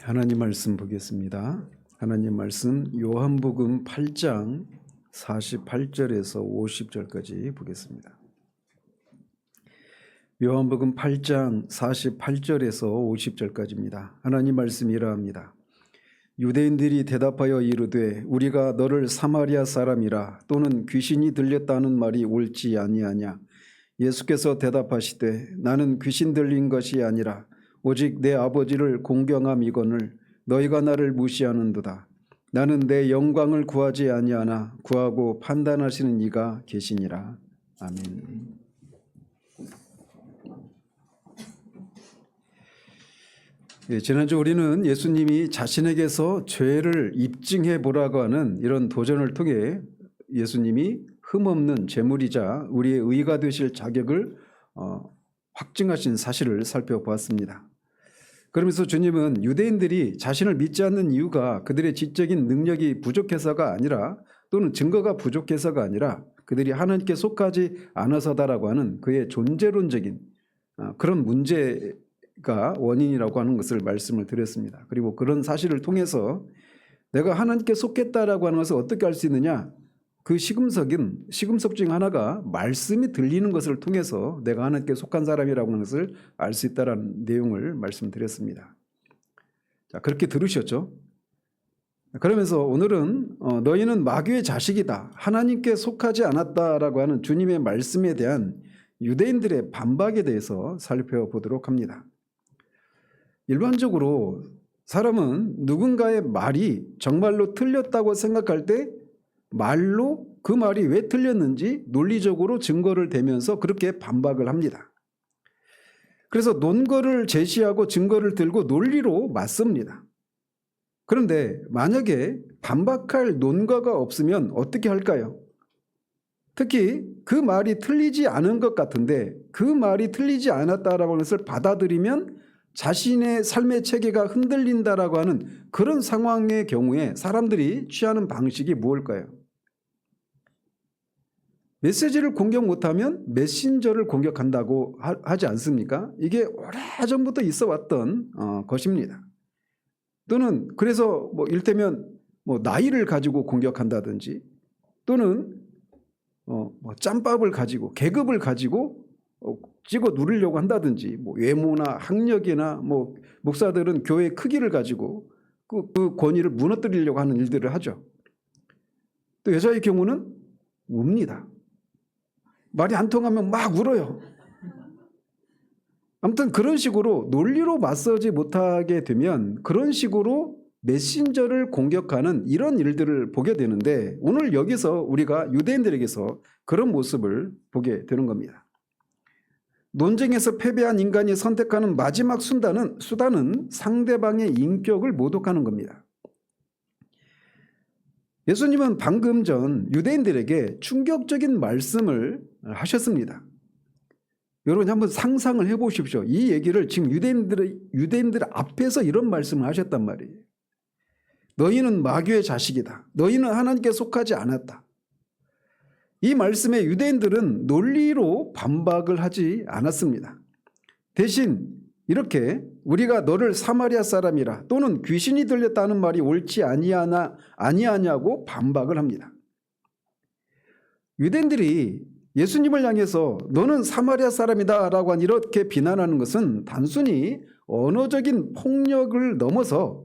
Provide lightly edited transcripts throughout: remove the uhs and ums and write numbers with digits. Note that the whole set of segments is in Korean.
하나님 말씀 보겠습니다. 하나님 말씀 요한복음 8장 48절에서 50절까지 보겠습니다. 요한복음 8장 48절에서 50절까지입니다. 하나님 말씀이 이러합니다. 유대인들이 대답하여 이르되 우리가 너를 사마리아 사람이라 또는 귀신이 들렸다는 말이 옳지 아니하냐. 예수께서 대답하시되 나는 귀신 들린 것이 아니라 오직 내 아버지를 공경함이거늘 너희가 나를 무시하는도다. 나는 내 영광을 구하지 아니하나 구하고 판단하시는 이가 계시니라. 아멘. 지난주 우리는 예수님이 자신에게서 죄를 입증해 보라고 하는 이런 도전을 통해 예수님이 흠없는 제물이자 우리의 의가 되실 자격을 확증하신 사실을 살펴보았습니다. 그러면서 주님은 유대인들이 자신을 믿지 않는 이유가 그들의 지적인 능력이 부족해서가 아니라 또는 증거가 부족해서가 아니라 그들이 하나님께 속하지 않아서다라고 하는 그의 존재론적인 그런 문제가 원인이라고 하는 것을 말씀을 드렸습니다. 그리고 그런 사실을 통해서 내가 하나님께 속했다라고 하는 것을 어떻게 알 수 있느냐? 그 시금석 중 하나가 말씀이 들리는 것을 통해서 내가 하나님께 속한 사람이라고 하는 것을 알 수 있다는 내용을 말씀드렸습니다. 자, 그렇게 들으셨죠? 그러면서 오늘은 너희는 마귀의 자식이다. 하나님께 속하지 않았다라고 하는 주님의 말씀에 대한 유대인들의 반박에 대해서 살펴보도록 합니다. 일반적으로 사람은 누군가의 말이 정말로 틀렸다고 생각할 때 말로 그 말이 왜 틀렸는지 논리적으로 증거를 대면서 그렇게 반박을 합니다. 그래서 논거를 제시하고 증거를 들고 논리로 맞섭니다. 그런데 만약에 반박할 논거가 없으면 어떻게 할까요? 특히 그 말이 틀리지 않은 것 같은데 그 말이 틀리지 않았다라고 하는 것을 받아들이면 자신의 삶의 체계가 흔들린다라고 하는 그런 상황의 경우에 사람들이 취하는 방식이 무엇일까요? 메시지를 공격 못하면 메신저를 공격한다고 하지 않습니까? 이게 오래전부터 있어 왔던 것입니다. 또는 그래서 일테면 나이를 가지고 공격한다든지 또는 짬밥을 가지고 계급을 가지고 찍어 누르려고 한다든지 외모나 학력이나 목사들은 교회 크기를 가지고 그 권위를 무너뜨리려고 하는 일들을 하죠. 또 여자의 경우는 웁니다. 말이 안 통하면 막 울어요. 아무튼 그런 식으로 논리로 맞서지 못하게 되면 그런 식으로 메신저를 공격하는 이런 일들을 보게 되는데 오늘 여기서 우리가 유대인들에게서 그런 모습을 보게 되는 겁니다. 논쟁에서 패배한 인간이 선택하는 마지막 수단은 상대방의 인격을 모독하는 겁니다. 예수님은 방금 전 유대인들에게 충격적인 말씀을 하셨습니다. 여러분 한번 상상을 해보십시오. 이 얘기를 지금 유대인들 앞에서 이런 말씀을 하셨단 말이에요. 너희는 마귀의 자식이다. 너희는 하나님께 속하지 않았다. 이 말씀에 유대인들은 논리로 반박을 하지 않았습니다. 대신 이렇게 우리가 너를 사마리아 사람이라 또는 귀신이 들렸다는 말이 옳지 아니하냐고 반박을 합니다. 유대인들이 예수님을 향해서 너는 사마리아 사람이다 라고 이렇게 비난하는 것은 단순히 언어적인 폭력을 넘어서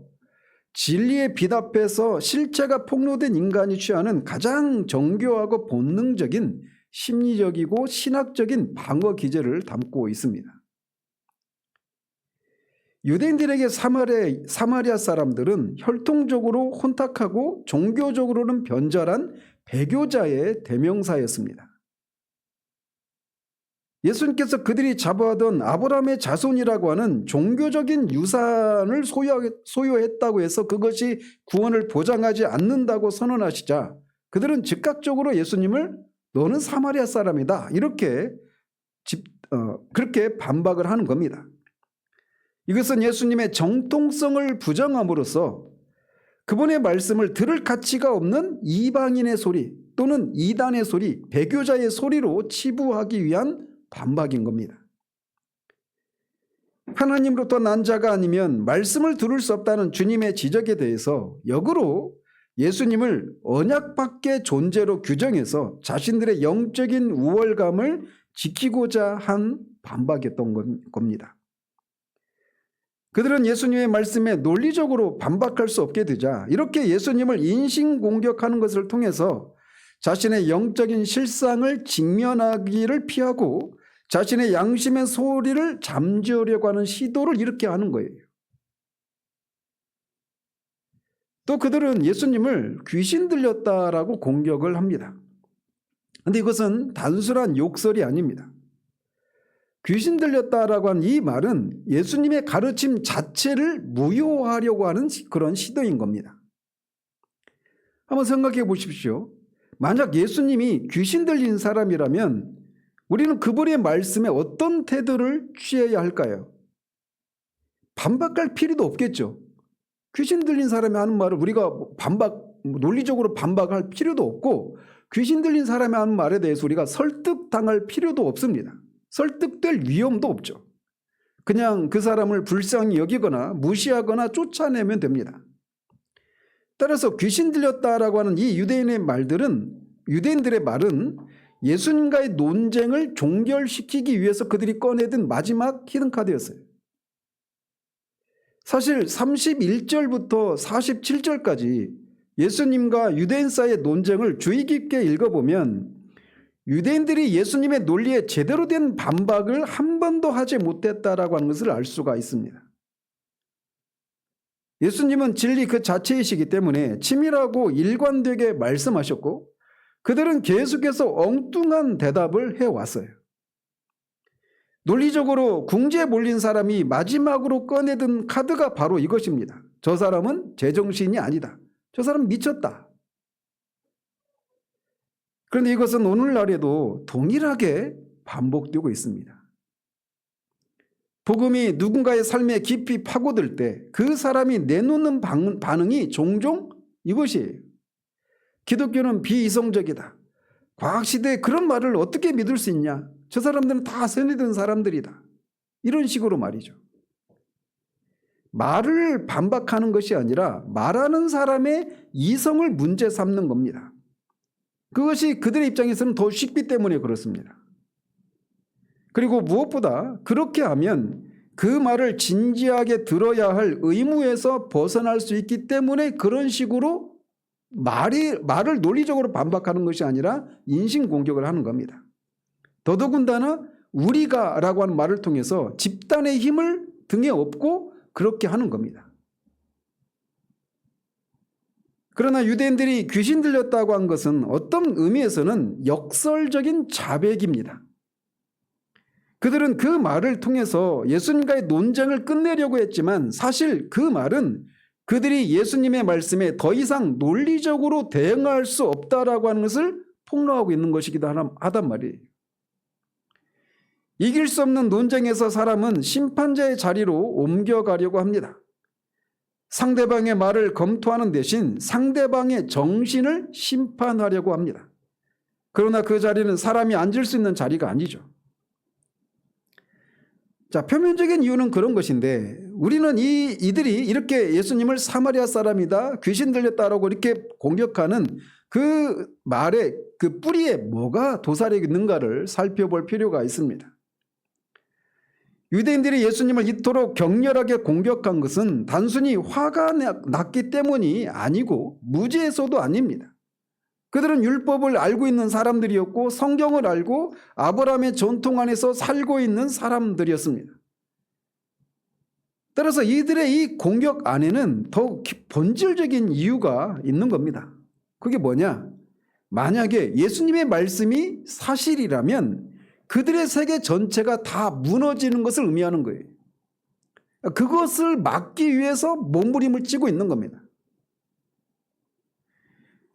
진리의 빛 앞에서 실체가 폭로된 인간이 취하는 가장 정교하고 본능적인 심리적이고 신학적인 방어 기제를 담고 있습니다. 유대인들에게 사마리아 사람들은 혈통적으로 혼탁하고 종교적으로는 변절한 배교자의 대명사였습니다. 예수님께서 그들이 자부하던 아브라함의 자손이라고 하는 종교적인 유산을 소유했다고 해서 그것이 구원을 보장하지 않는다고 선언하시자 그들은 즉각적으로 예수님을 너는 사마리아 사람이다 이렇게 그렇게 반박을 하는 겁니다. 이것은 예수님의 정통성을 부정함으로써 그분의 말씀을 들을 가치가 없는 이방인의 소리 또는 이단의 소리, 배교자의 소리로 치부하기 위한 반박인 겁니다. 하나님으로부터 난 자가 아니면 말씀을 들을 수 없다는 주님의 지적에 대해서 역으로 예수님을 언약 밖의 존재로 규정해서 자신들의 영적인 우월감을 지키고자 한 반박이었던 겁니다. 그들은 예수님의 말씀에 논리적으로 반박할 수 없게 되자 이렇게 예수님을 인신공격하는 것을 통해서 자신의 영적인 실상을 직면하기를 피하고 자신의 양심의 소리를 잠재우려고 하는 시도를 이렇게 하는 거예요. 또 그들은 예수님을 귀신 들렸다라고 공격을 합니다. 그런데 이것은 단순한 욕설이 아닙니다. 귀신 들렸다라고 하는 이 말은 예수님의 가르침 자체를 무효화하려고 하는 그런 시도인 겁니다. 한번 생각해 보십시오. 만약 예수님이 귀신 들린 사람이라면 우리는 그분의 말씀에 어떤 태도를 취해야 할까요? 반박할 필요도 없겠죠. 귀신 들린 사람이 하는 말을 우리가 논리적으로 반박할 필요도 없고 귀신 들린 사람이 하는 말에 대해서 우리가 설득당할 필요도 없습니다. 설득될 위험도 없죠. 그냥 그 사람을 불쌍히 여기거나 무시하거나 쫓아내면 됩니다. 따라서 귀신 들렸다라고 하는 이 유대인들의 말은 예수님과의 논쟁을 종결시키기 위해서 그들이 꺼내든 마지막 히든카드였어요. 사실 31절부터 47절까지 예수님과 유대인 사이의 논쟁을 주의 깊게 읽어보면 유대인들이 예수님의 논리에 제대로 된 반박을 한 번도 하지 못했다라고 하는 것을 알 수가 있습니다. 예수님은 진리 그 자체이시기 때문에 치밀하고 일관되게 말씀하셨고 그들은 계속해서 엉뚱한 대답을 해왔어요. 논리적으로 궁지에 몰린 사람이 마지막으로 꺼내든 카드가 바로 이것입니다. 저 사람은 제정신이 아니다. 저 사람은 미쳤다. 그런데 이것은 오늘날에도 동일하게 반복되고 있습니다. 복음이 누군가의 삶에 깊이 파고들 때 그 사람이 내놓는 반응이 종종 이것이에요. 기독교는 비이성적이다. 과학시대에 그런 말을 어떻게 믿을 수 있냐. 저 사람들은 다 세뇌된 사람들이다. 이런 식으로 말이죠. 말을 반박하는 것이 아니라 말하는 사람의 이성을 문제 삼는 겁니다. 그것이 그들의 입장에서는 더 쉽기 때문에 그렇습니다. 그리고 무엇보다 그렇게 하면 그 말을 진지하게 들어야 할 의무에서 벗어날 수 있기 때문에 그런 식으로 말을 논리적으로 반박하는 것이 아니라 인신공격을 하는 겁니다. 더더군다나 우리가 라고 하는 말을 통해서 집단의 힘을 등에 업고 그렇게 하는 겁니다. 그러나 유대인들이 귀신 들렸다고 한 것은 어떤 의미에서는 역설적인 자백입니다. 그들은 그 말을 통해서 예수님과의 논쟁을 끝내려고 했지만 사실 그 말은 그들이 예수님의 말씀에 더 이상 논리적으로 대응할 수 없다라고 하는 것을 폭로하고 있는 것이기도 하단 말이에요. 이길 수 없는 논쟁에서 사람은 심판자의 자리로 옮겨가려고 합니다. 상대방의 말을 검토하는 대신 상대방의 정신을 심판하려고 합니다. 그러나 그 자리는 사람이 앉을 수 있는 자리가 아니죠. 자, 표면적인 이유는 그런 것인데 우리는 이들이 이렇게 예수님을 사마리아 사람이다, 귀신 들렸다라고 이렇게 공격하는 그 말의 그 뿌리에 뭐가 도사리고 있는가를 살펴볼 필요가 있습니다. 유대인들이 예수님을 이토록 격렬하게 공격한 것은 단순히 화가 났기 때문이 아니고 무지해서도 아닙니다. 그들은 율법을 알고 있는 사람들이었고 성경을 알고 아브라함의 전통 안에서 살고 있는 사람들이었습니다. 따라서 이들의 이 공격 안에는 더 본질적인 이유가 있는 겁니다. 그게 뭐냐? 만약에 예수님의 말씀이 사실이라면 그들의 세계 전체가 다 무너지는 것을 의미하는 거예요. 그것을 막기 위해서 몸부림을 치고 있는 겁니다.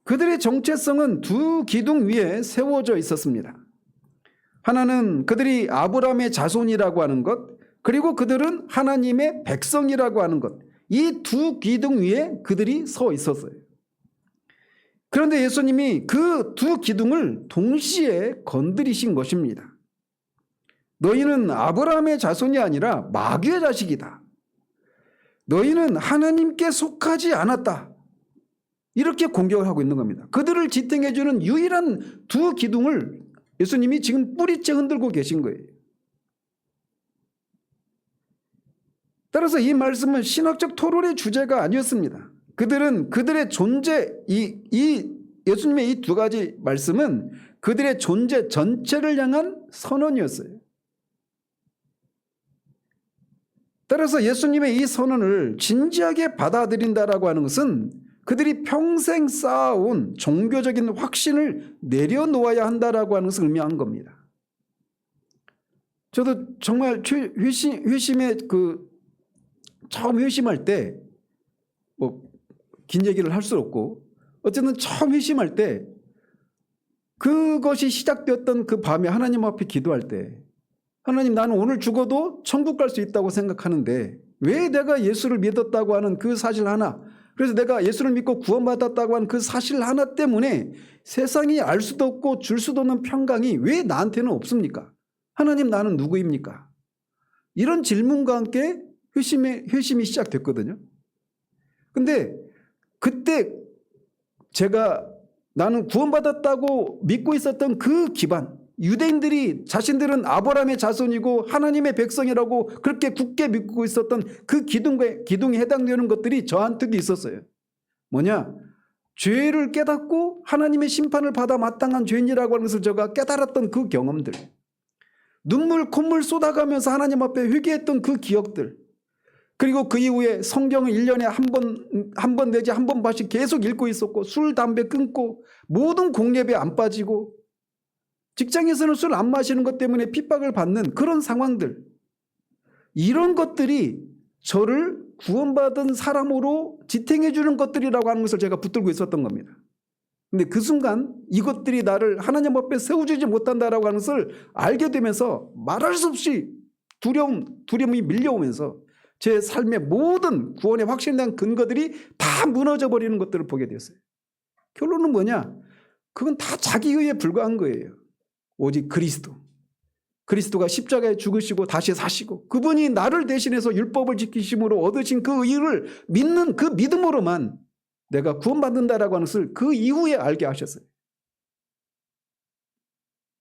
그들의 정체성은 두 기둥 위에 세워져 있었습니다. 하나는 그들이 아브라함의 자손이라고 하는 것, 그리고 그들은 하나님의 백성이라고 하는 것, 이 두 기둥 위에 그들이 서 있었어요. 그런데 예수님이 그 두 기둥을 동시에 건드리신 것입니다. 너희는 아브라함의 자손이 아니라 마귀의 자식이다. 너희는 하나님께 속하지 않았다. 이렇게 공격을 하고 있는 겁니다. 그들을 지탱해주는 유일한 두 기둥을 예수님이 지금 뿌리째 흔들고 계신 거예요. 따라서 이 말씀은 신학적 토론의 주제가 아니었습니다. 그들은 그들의 존재, 예수님의 이 두 가지 말씀은 그들의 존재 전체를 향한 선언이었어요. 따라서 예수님의 이 선언을 진지하게 받아들인다라고 하는 것은 그들이 평생 쌓아온 종교적인 확신을 내려놓아야 한다라고 하는 것을 의미한 겁니다. 저도 정말 회심의 처음 회심할 때 긴 얘기를 할 수 없고 어쨌든 처음 회심할 때 그것이 시작되었던 그 밤에 하나님 앞에 기도할 때 하나님, 나는 오늘 죽어도 천국 갈 수 있다고 생각하는데 왜 내가 예수를 믿었다고 하는 그 사실 하나, 그래서 내가 예수를 믿고 구원받았다고 하는 그 사실 하나 때문에 세상이 알 수도 없고 줄 수도 없는 평강이 왜 나한테는 없습니까? 하나님, 나는 누구입니까? 이런 질문과 함께 회심이 시작됐거든요. 근데 그때 나는 구원받았다고 믿고 있었던 그 기반, 유대인들이 자신들은 아브라함의 자손이고 하나님의 백성이라고 그렇게 굳게 믿고 있었던 그 기둥에 해당되는 것들이 저한테도 있었어요. 뭐냐? 죄를 깨닫고 하나님의 심판을 받아 마땅한 죄인이라고 하는 것을 제가 깨달았던 그 경험들, 눈물 콧물 쏟아가면서 하나님 앞에 회개했던 그 기억들, 그리고 그 이후에 성경을 1년에 한 번 내지 한 번 반씩 계속 읽고 있었고, 술 담배 끊고 모든 공예배에 안 빠지고, 직장에서는 술 안 마시는 것 때문에 핍박을 받는 그런 상황들, 이런 것들이 저를 구원받은 사람으로 지탱해 주는 것들이라고 하는 것을 제가 붙들고 있었던 겁니다. 근데 그 순간 이것들이 나를 하나님 앞에 세워주지 못한다라고 하는 것을 알게 되면서 말할 수 없이 두려움이 밀려오면서 제 삶의 모든 구원의 확신에 대한 근거들이 다 무너져 버리는 것들을 보게 됐어요. 결론은 뭐냐? 그건 다 자기의에 불과한 거예요. 오직 그리스도가 십자가에 죽으시고 다시 사시고 그분이 나를 대신해서 율법을 지키심으로 얻으신 그 의를 믿는 그 믿음으로만 내가 구원받는다라고 하는 것을 그 이후에 알게 하셨어요.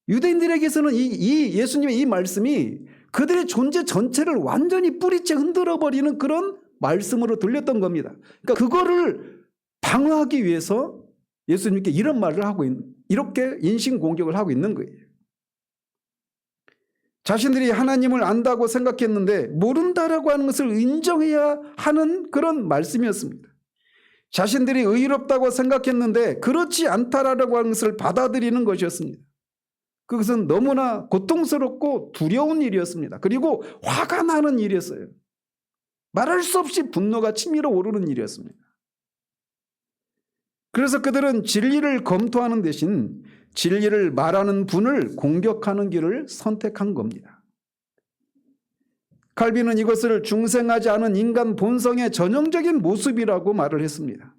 유대인들에게서는 이 예수님의 이 말씀이 그들의 존재 전체를 완전히 뿌리째 흔들어버리는 그런 말씀으로 들렸던 겁니다. 그러니까 그거를 방어하기 위해서 예수님께 이런 말을 하고 이렇게 인신공격을 하고 있는 거예요. 자신들이 하나님을 안다고 생각했는데 모른다라고 하는 것을 인정해야 하는 그런 말씀이었습니다. 자신들이 의롭다고 생각했는데 그렇지 않다라고 하는 것을 받아들이는 것이었습니다. 그것은 너무나 고통스럽고 두려운 일이었습니다. 그리고 화가 나는 일이었어요. 말할 수 없이 분노가 치밀어 오르는 일이었습니다. 그래서 그들은 진리를 검토하는 대신 진리를 말하는 분을 공격하는 길을 선택한 겁니다. 칼빈은 이것을 중생하지 않은 인간 본성의 전형적인 모습이라고 말을 했습니다.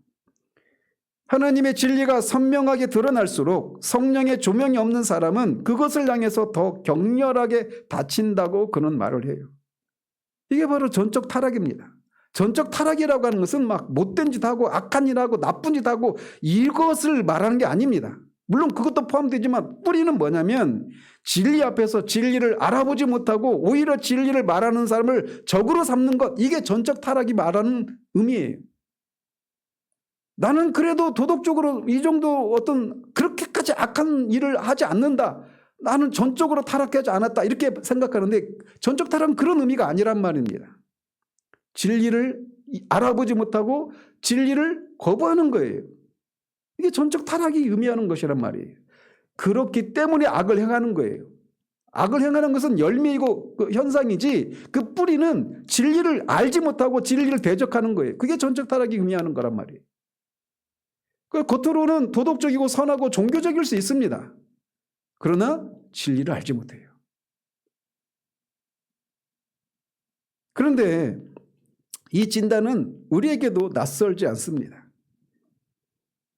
하나님의 진리가 선명하게 드러날수록 성령의 조명이 없는 사람은 그것을 향해서 더 격렬하게 다친다고 그는 말을 해요. 이게 바로 전적 타락입니다. 전적 타락이라고 하는 것은 막 못된 짓 하고 악한 일 하고 나쁜 짓 하고 이것을 말하는 게 아닙니다. 물론 그것도 포함되지만 뿌리는 뭐냐면 진리 앞에서 진리를 알아보지 못하고 오히려 진리를 말하는 사람을 적으로 삼는 것, 이게 전적 타락이 말하는 의미예요. 나는 그래도 도덕적으로 이 정도 어떤 그렇게까지 악한 일을 하지 않는다, 나는 전적으로 타락하지 않았다, 이렇게 생각하는데 전적 타락은 그런 의미가 아니란 말입니다. 진리를 알아보지 못하고 진리를 거부하는 거예요. 이게 전적 타락이 의미하는 것이란 말이에요. 그렇기 때문에 악을 행하는 거예요. 악을 행하는 것은 열매이고 그 현상이지, 그 뿌리는 진리를 알지 못하고 진리를 대적하는 거예요. 그게 전적 타락이 의미하는 거란 말이에요. 겉으로는 도덕적이고 선하고 종교적일 수 있습니다. 그러나 진리를 알지 못해요. 그런데 이 진단은 우리에게도 낯설지 않습니다.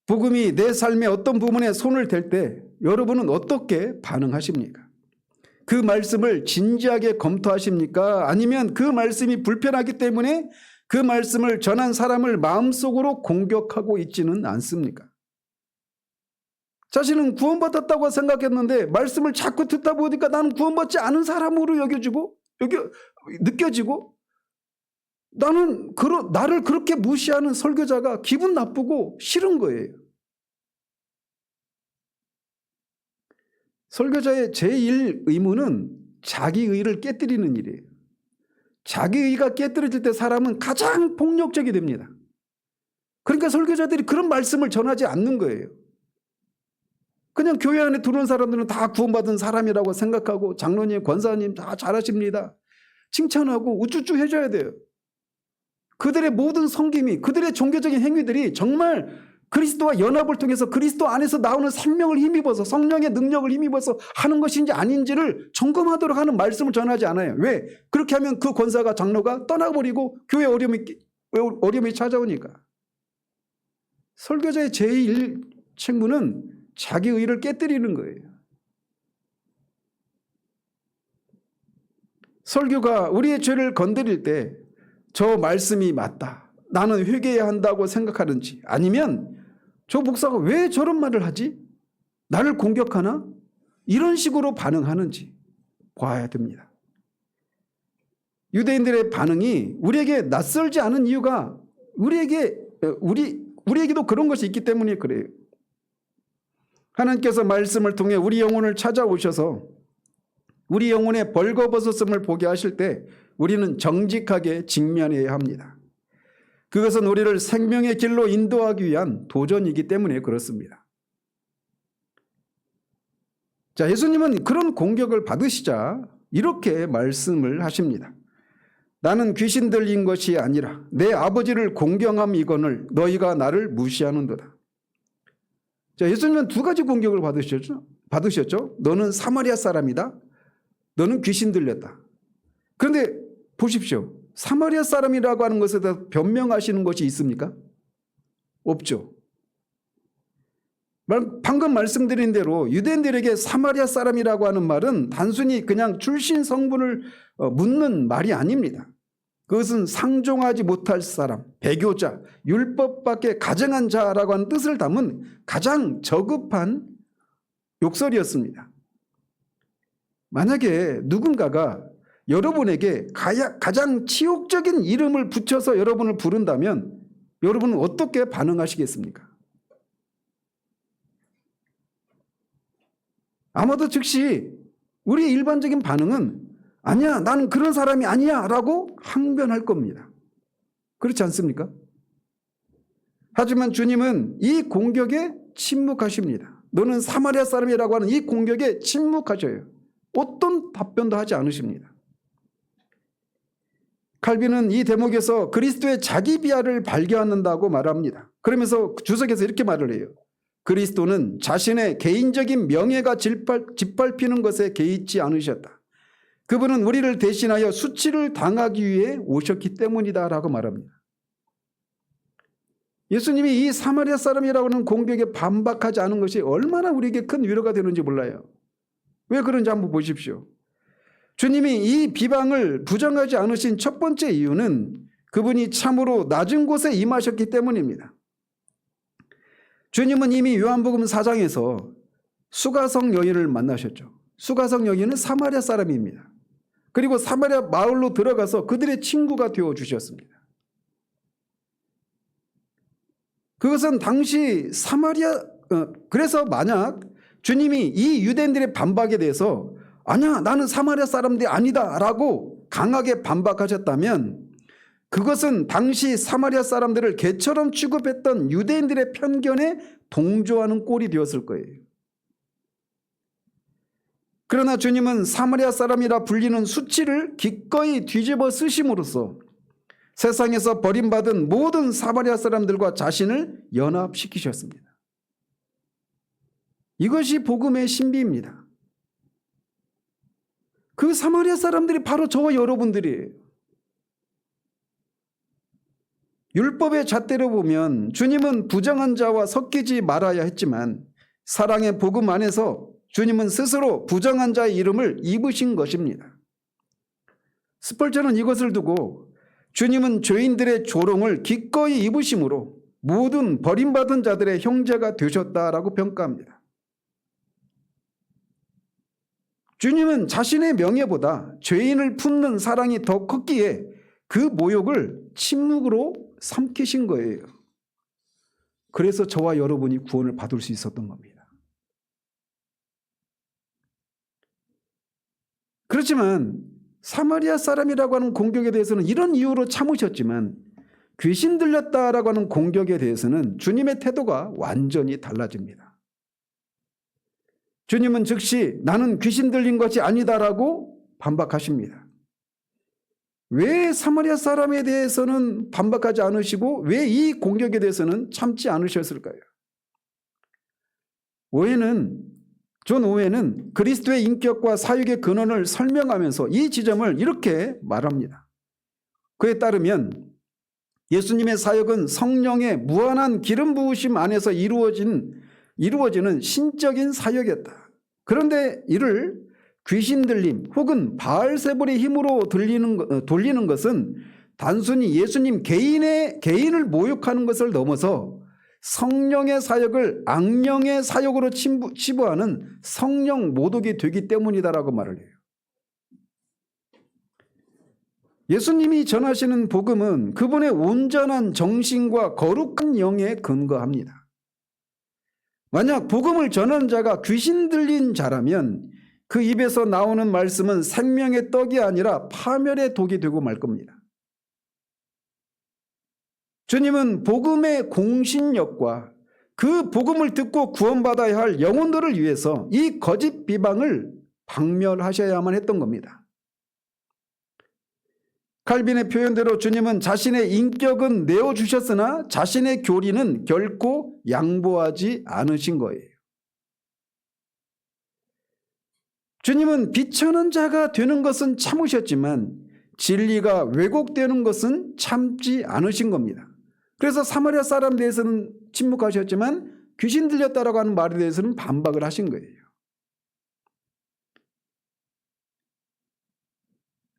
복음이 내 삶의 어떤 부분에 손을 댈 때 여러분은 어떻게 반응하십니까? 그 말씀을 진지하게 검토하십니까? 아니면 그 말씀이 불편하기 때문에 그 말씀을 전한 사람을 마음속으로 공격하고 있지는 않습니까? 자신은 구원받았다고 생각했는데 말씀을 자꾸 듣다 보니까 나는 구원받지 않은 사람으로 느껴지고 나를 그렇게 무시하는 설교자가 기분 나쁘고 싫은 거예요. 설교자의 제1 의무는 자기의를 깨뜨리는 일이에요. 자기의가 깨뜨려질 때 사람은 가장 폭력적이 됩니다. 그러니까 설교자들이 그런 말씀을 전하지 않는 거예요. 그냥 교회 안에 들어온 사람들은 다 구원받은 사람이라고 생각하고 장로님, 권사님 다 잘하십니다. 칭찬하고 우쭈쭈 해줘야 돼요. 그들의 모든 섬김이, 그들의 종교적인 행위들이 정말 그리스도와 연합을 통해서 그리스도 안에서 나오는 생명을 힘입어서 성령의 능력을 힘입어서 하는 것인지 아닌지를 점검하도록 하는 말씀을 전하지 않아요. 왜? 그렇게 하면 그 권사가 장로가 떠나버리고 교회 어려움이 찾아오니까. 설교자의 제1 책무는 자기 의를 깨뜨리는 거예요. 설교가 우리의 죄를 건드릴 때 저 말씀이 맞다, 나는 회개해야 한다고 생각하는지, 아니면 저 목사가 왜 저런 말을 하지? 나를 공격하나? 이런 식으로 반응하는지 봐야 됩니다. 유대인들의 반응이 우리에게 낯설지 않은 이유가 우리에게도 그런 것이 있기 때문에 그래요. 하나님께서 말씀을 통해 우리 영혼을 찾아오셔서 우리 영혼의 벌거벗었음을 보게 하실 때 우리는 정직하게 직면해야 합니다. 그것은 우리를 생명의 길로 인도하기 위한 도전이기 때문에 그렇습니다. 자, 예수님은 그런 공격을 받으시자 이렇게 말씀을 하십니다. 나는 귀신 들린 것이 아니라 내 아버지를 공경함이거늘 너희가 나를 무시하는도다. 자, 예수님은 두 가지 공격을 받으셨죠. 너는 사마리아 사람이다. 너는 귀신 들렸다. 그런데 보십시오. 사마리아 사람이라고 하는 것에 대해서 변명하시는 것이 있습니까? 없죠. 방금 말씀드린 대로 유대인들에게 사마리아 사람이라고 하는 말은 단순히 그냥 출신 성분을 묻는 말이 아닙니다. 그것은 상종하지 못할 사람, 배교자, 율법밖에 가증한 자라고 하는 뜻을 담은 가장 저급한 욕설이었습니다. 만약에 누군가가 여러분에게 가장 치욕적인 이름을 붙여서 여러분을 부른다면 여러분은 어떻게 반응하시겠습니까? 아마도 즉시 우리의 일반적인 반응은 아니야, 나는 그런 사람이 아니야 라고 항변할 겁니다. 그렇지 않습니까? 하지만 주님은 이 공격에 침묵하십니다. 너는 사마리아 사람이라고 하는 이 공격에 침묵하셔요. 어떤 답변도 하지 않으십니다. 칼빈은 이 대목에서 그리스도의 자기 비하를 발견한다고 말합니다. 그러면서 주석에서 이렇게 말을 해요. 그리스도는 자신의 개인적인 명예가 짓밟히는 것에 개의치 않으셨다. 그분은 우리를 대신하여 수치를 당하기 위해 오셨기 때문이다 라고 말합니다. 예수님이 이 사마리아 사람이라고 하는 공격에 반박하지 않은 것이 얼마나 우리에게 큰 위로가 되는지 몰라요. 왜 그런지 한번 보십시오. 주님이 이 비방을 부정하지 않으신 첫 번째 이유는 그분이 참으로 낮은 곳에 임하셨기 때문입니다. 주님은 이미 요한복음 4장에서 수가성 여인을 만나셨죠. 수가성 여인은 사마리아 사람입니다. 그리고 사마리아 마을로 들어가서 그들의 친구가 되어주셨습니다. 그것은 당시 그래서 만약 주님이 이 유대인들의 반박에 대해서 아니야, 나는 사마리아 사람들이 아니다 라고 강하게 반박하셨다면 그것은 당시 사마리아 사람들을 개처럼 취급했던 유대인들의 편견에 동조하는 꼴이 되었을 거예요. 그러나 주님은 사마리아 사람이라 불리는 수치를 기꺼이 뒤집어 쓰심으로써 세상에서 버림받은 모든 사마리아 사람들과 자신을 연합시키셨습니다. 이것이 복음의 신비입니다. 그 사마리아 사람들이 바로 저와 여러분들이에요. 율법의 잣대로 보면 주님은 부정한 자와 섞이지 말아야 했지만 사랑의 복음 안에서 주님은 스스로 부정한 자의 이름을 입으신 것입니다. 스펄전은 이것을 두고 주님은 죄인들의 조롱을 기꺼이 입으심으로 모든 버림받은 자들의 형제가 되셨다라고 평가합니다. 주님은 자신의 명예보다 죄인을 품는 사랑이 더 컸기에 그 모욕을 침묵으로 삼키신 거예요. 그래서 저와 여러분이 구원을 받을 수 있었던 겁니다. 그렇지만 사마리아 사람이라고 하는 공격에 대해서는 이런 이유로 참으셨지만 귀신 들렸다라고 하는 공격에 대해서는 주님의 태도가 완전히 달라집니다. 주님은 즉시 나는 귀신 들린 것이 아니다라고 반박하십니다. 왜 사마리아 사람에 대해서는 반박하지 않으시고 왜 이 공격에 대해서는 참지 않으셨을까요? 존 오웬은 그리스도의 인격과 사역의 근원을 설명하면서 이 지점을 이렇게 말합니다. 그에 따르면 예수님의 사역은 성령의 무한한 기름 부으심 안에서 이루어지는 신적인 사역이었다. 그런데 이를 귀신 들림 혹은 바알세불의 힘으로 돌리는 것은 단순히 예수님 개인을 모욕하는 것을 넘어서 성령의 사역을 악령의 사역으로 치부하는 성령 모독이 되기 때문이다라고 말을 해요. 예수님이 전하시는 복음은 그분의 온전한 정신과 거룩한 영에 근거합니다. 만약 복음을 전하는 자가 귀신 들린 자라면 그 입에서 나오는 말씀은 생명의 떡이 아니라 파멸의 독이 되고 말 겁니다. 주님은 복음의 공신력과 그 복음을 듣고 구원받아야 할 영혼들을 위해서 이 거짓 비방을 박멸하셔야만 했던 겁니다. 칼빈의 표현대로 주님은 자신의 인격은 내어주셨으나 자신의 교리는 결코 양보하지 않으신 거예요. 주님은 비천한 자가 되는 것은 참으셨지만 진리가 왜곡되는 것은 참지 않으신 겁니다. 그래서 사마리아 사람에 대해서는 침묵하셨지만 귀신 들렸다라고 하는 말에 대해서는 반박을 하신 거예요.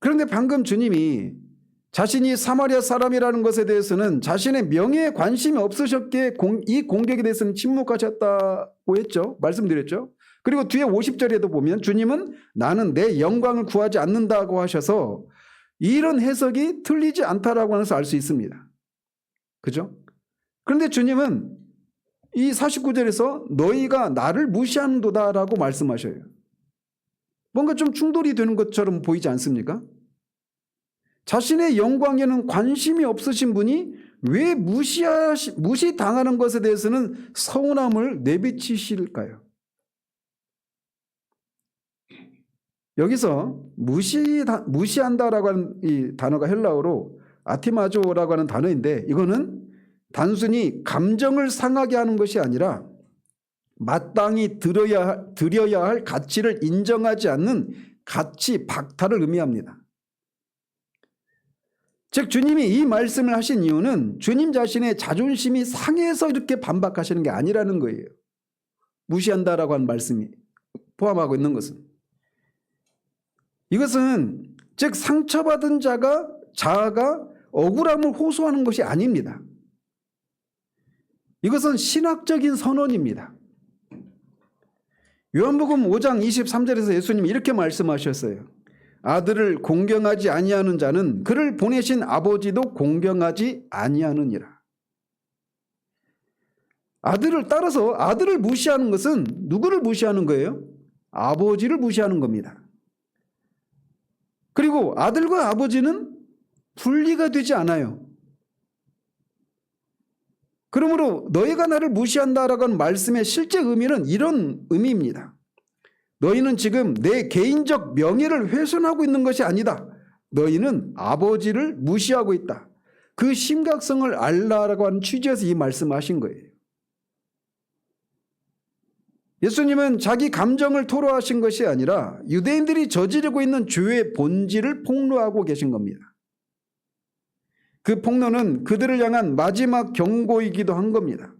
그런데 방금 주님이 자신이 사마리아 사람이라는 것에 대해서는 자신의 명예에 관심이 없으셨기에 이 공격에 대해서는 침묵하셨다고 했죠. 말씀드렸죠. 그리고 뒤에 50절에도 보면 주님은 나는 내 영광을 구하지 않는다고 하셔서 이런 해석이 틀리지 않다라고 하면서 알 수 있습니다. 그죠? 그런데 주님은 이 49절에서 너희가 나를 무시하는도다라고 말씀하셔요. 뭔가 좀 충돌이 되는 것처럼 보이지 않습니까? 자신의 영광에는 관심이 없으신 분이 왜 무시당하는 것에 대해서는 서운함을 내비치실까요? 여기서 무시한다라고 하는 이 단어가 헬라어로 아티마조라고 하는 단어인데 이거는 단순히 감정을 상하게 하는 것이 아니라 마땅히 드려야 할 가치를 인정하지 않는 가치 박탈을 의미합니다. 즉 주님이 이 말씀을 하신 이유는 주님 자신의 자존심이 상해서 이렇게 반박하시는 게 아니라는 거예요. 무시한다라고 하는 말씀이 포함하고 있는 것은. 이것은 즉 상처받은 자아가 억울함을 호소하는 것이 아닙니다. 이것은 신학적인 선언입니다. 요한복음 5장 23절에서 예수님이 이렇게 말씀하셨어요. 아들을 공경하지 아니하는 자는 그를 보내신 아버지도 공경하지 아니하느니라. 따라서 아들을 무시하는 것은 누구를 무시하는 거예요? 아버지를 무시하는 겁니다. 그리고 아들과 아버지는 분리가 되지 않아요. 그러므로 너희가 나를 무시한다라고 하는 말씀의 실제 의미는 이런 의미입니다. 너희는 지금 내 개인적 명예를 훼손하고 있는 것이 아니다. 너희는 아버지를 무시하고 있다. 그 심각성을 알라라고 하는 취지에서 이 말씀하신 거예요. 예수님은 자기 감정을 토로하신 것이 아니라 유대인들이 저지르고 있는 죄의 본질을 폭로하고 계신 겁니다. 그 폭로는 그들을 향한 마지막 경고이기도 한 겁니다.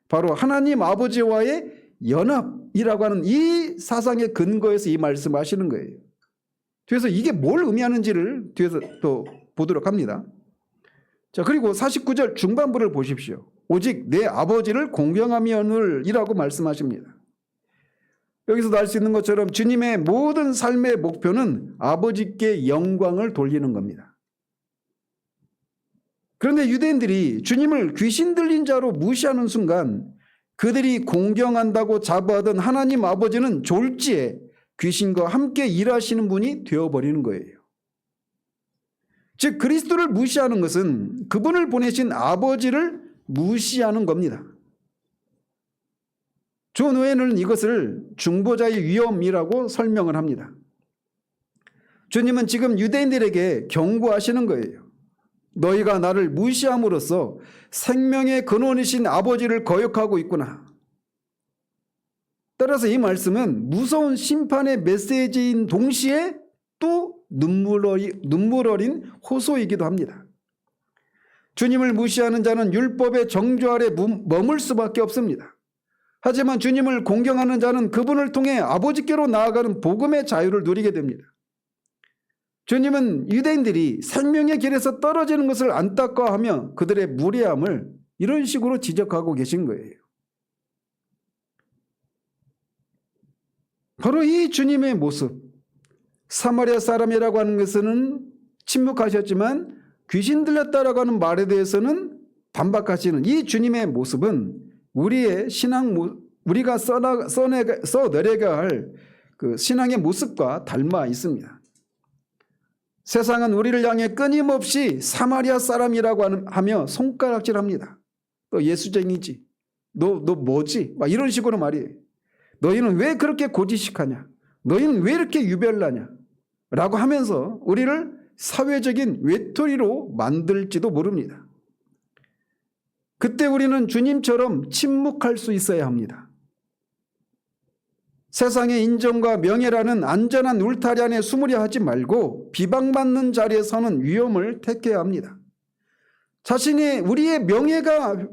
바로 하나님 아버지와의 연합, 흠업이라고 하는 이 사상의 근거에서 이 말씀하시는 거예요. 그래서 이게 뭘 의미하는지를 뒤에서 또 보도록 합니다. 자, 그리고 49절 중반부를 보십시오. 오직 내 아버지를 공경하며늘이라고 말씀하십니다. 여기서도 알 수 있는 것처럼 주님의 모든 삶의 목표는 아버지께 영광을 돌리는 겁니다. 그런데 유대인들이 주님을 귀신 들린 자로 무시하는 순간 그들이 공경한다고 자부하던 하나님 아버지는 졸지에 귀신과 함께 일하시는 분이 되어버리는 거예요. 즉 그리스도를 무시하는 것은 그분을 보내신 아버지를 무시하는 겁니다. 존 오웬은 이것을 중보자의 위험이라고 설명을 합니다. 주님은 지금 유대인들에게 경고하시는 거예요. 너희가 나를 무시함으로써 생명의 근원이신 아버지를 거역하고 있구나. 따라서 이 말씀은 무서운 심판의 메시지인 동시에 또 눈물 어린 호소이기도 합니다. 주님을 무시하는 자는 율법의 정죄 아래 머물 수밖에 없습니다. 하지만 주님을 공경하는 자는 그분을 통해 아버지께로 나아가는 복음의 자유를 누리게 됩니다. 주님은 유대인들이 생명의 길에서 떨어지는 것을 안타까워하며 그들의 무례함을 이런 식으로 지적하고 계신 거예요. 바로 이 주님의 모습, 사마리아 사람이라고 하는 것은 침묵하셨지만 귀신 들렸다라고 하는 말에 대해서는 반박하시는 이 주님의 모습은 우리의 우리가 써내려야 할 그 신앙의 모습과 닮아 있습니다. 세상은 우리를 향해 끊임없이 사마리아 사람이라고 하며 손가락질합니다. 너 예수쟁이지? 너 뭐지? 막 이런 식으로 말이에요. 너희는 왜 그렇게 고지식하냐? 너희는 왜 이렇게 유별나냐? 라고 하면서 우리를 사회적인 외톨이로 만들지도 모릅니다. 그때 우리는 주님처럼 침묵할 수 있어야 합니다. 세상의 인정과 명예라는 안전한 울타리 안에 숨으려 하지 말고 비방받는 자리에 서는 위험을 택해야 합니다. 우리의 명예가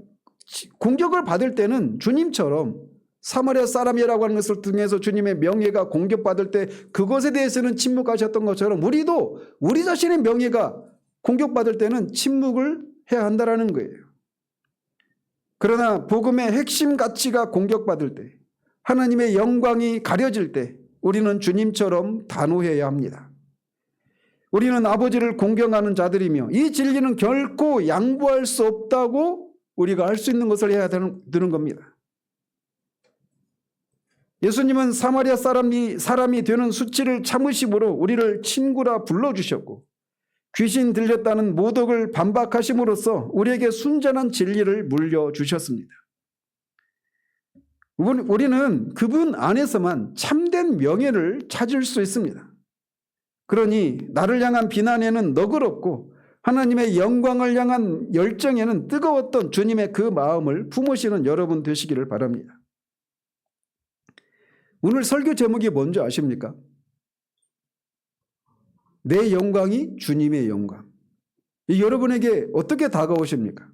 공격을 받을 때는 주님처럼 사마리아 사람이라고 하는 것을 통해서 주님의 명예가 공격받을 때 그것에 대해서는 침묵하셨던 것처럼 우리도 우리 자신의 명예가 공격받을 때는 침묵을 해야 한다는 거예요. 그러나 복음의 핵심 가치가 공격받을 때, 하나님의 영광이 가려질 때 우리는 주님처럼 단호해야 합니다. 우리는 아버지를 공경하는 자들이며 이 진리는 결코 양보할 수 없다고 우리가 할 수 있는 것을 해야 되는 겁니다. 예수님은 사마리아 사람이 되는 수치를 참으심으로 우리를 친구라 불러주셨고 귀신 들렸다는 모독을 반박하심으로써 우리에게 순전한 진리를 물려주셨습니다. 우리는 그분 안에서만 참된 명예를 찾을 수 있습니다. 그러니 나를 향한 비난에는 너그럽고 하나님의 영광을 향한 열정에는 뜨거웠던 주님의 그 마음을 품으시는 여러분 되시기를 바랍니다. 오늘 설교 제목이 뭔지 아십니까? 내 영광이 주님의 영광. 여러분에게 어떻게 다가오십니까?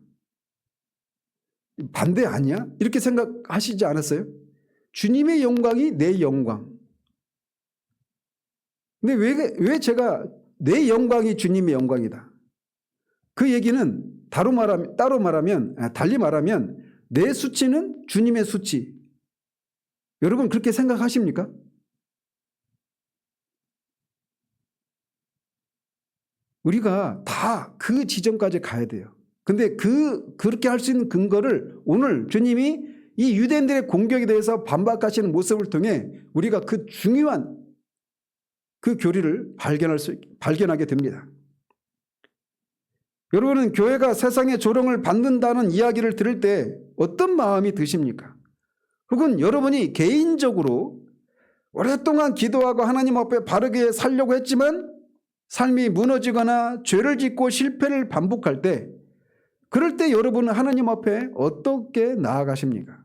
반대 아니야? 이렇게 생각하시지 않았어요? 주님의 영광이 내 영광. 근데 왜 제가 내 영광이 주님의 영광이다? 그 얘기는 달리 말하면 내 수치는 주님의 수치. 여러분 그렇게 생각하십니까? 우리가 다 그 지점까지 가야 돼요. 근데 그렇게 할 수 있는 근거를 오늘 주님이 이 유대인들의 공격에 대해서 반박하시는 모습을 통해 우리가 그 중요한 그 교리를 발견하게 됩니다. 여러분은 교회가 세상의 조롱을 받는다는 이야기를 들을 때 어떤 마음이 드십니까? 혹은 여러분이 개인적으로 오랫동안 기도하고 하나님 앞에 바르게 살려고 했지만 삶이 무너지거나 죄를 짓고 실패를 반복할 때 그럴 때 여러분은 하나님 앞에 어떻게 나아가십니까?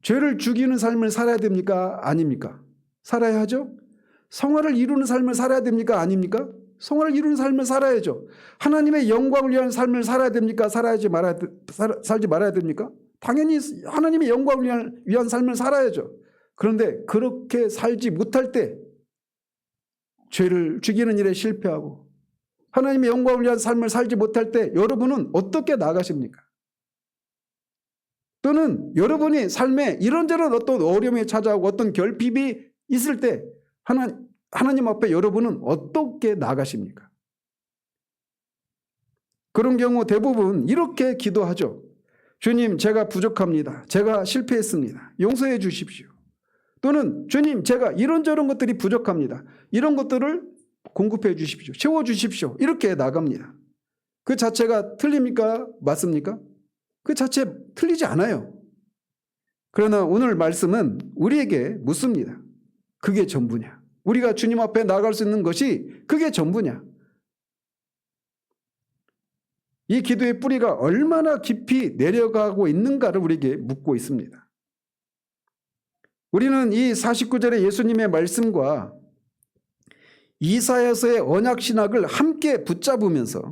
죄를 죽이는 삶을 살아야 됩니까? 아닙니까? 살아야 하죠? 성화를 이루는 삶을 살아야 됩니까? 아닙니까? 성화를 이루는 삶을 살아야죠. 하나님의 영광을 위한 삶을 살아야 됩니까? 살지 말아야 됩니까? 당연히 하나님의 영광을 위한 삶을 살아야죠. 그런데 그렇게 살지 못할 때 죄를 죽이는 일에 실패하고 하나님의 영광을 위한 삶을 살지 못할 때 여러분은 어떻게 나가십니까? 또는 여러분이 삶에 이런저런 어떤 어려움이 찾아오고 어떤 결핍이 있을 때 하나님 앞에 여러분은 어떻게 나가십니까? 그런 경우 대부분 이렇게 기도하죠. 주님, 제가 부족합니다. 제가 실패했습니다. 용서해 주십시오. 또는 주님, 제가 이런저런 것들이 부족합니다. 이런 것들을 공급해 주십시오. 채워 주십시오. 이렇게 나갑니다. 그 자체가 틀립니까? 맞습니까? 그 자체 틀리지 않아요. 그러나 오늘 말씀은 우리에게 묻습니다. 그게 전부냐? 우리가 주님 앞에 나갈 수 있는 것이 그게 전부냐? 이 기도의 뿌리가 얼마나 깊이 내려가고 있는가를 우리에게 묻고 있습니다. 우리는 이 49절의 예수님의 말씀과 이사야서의 언약신학을 함께 붙잡으면서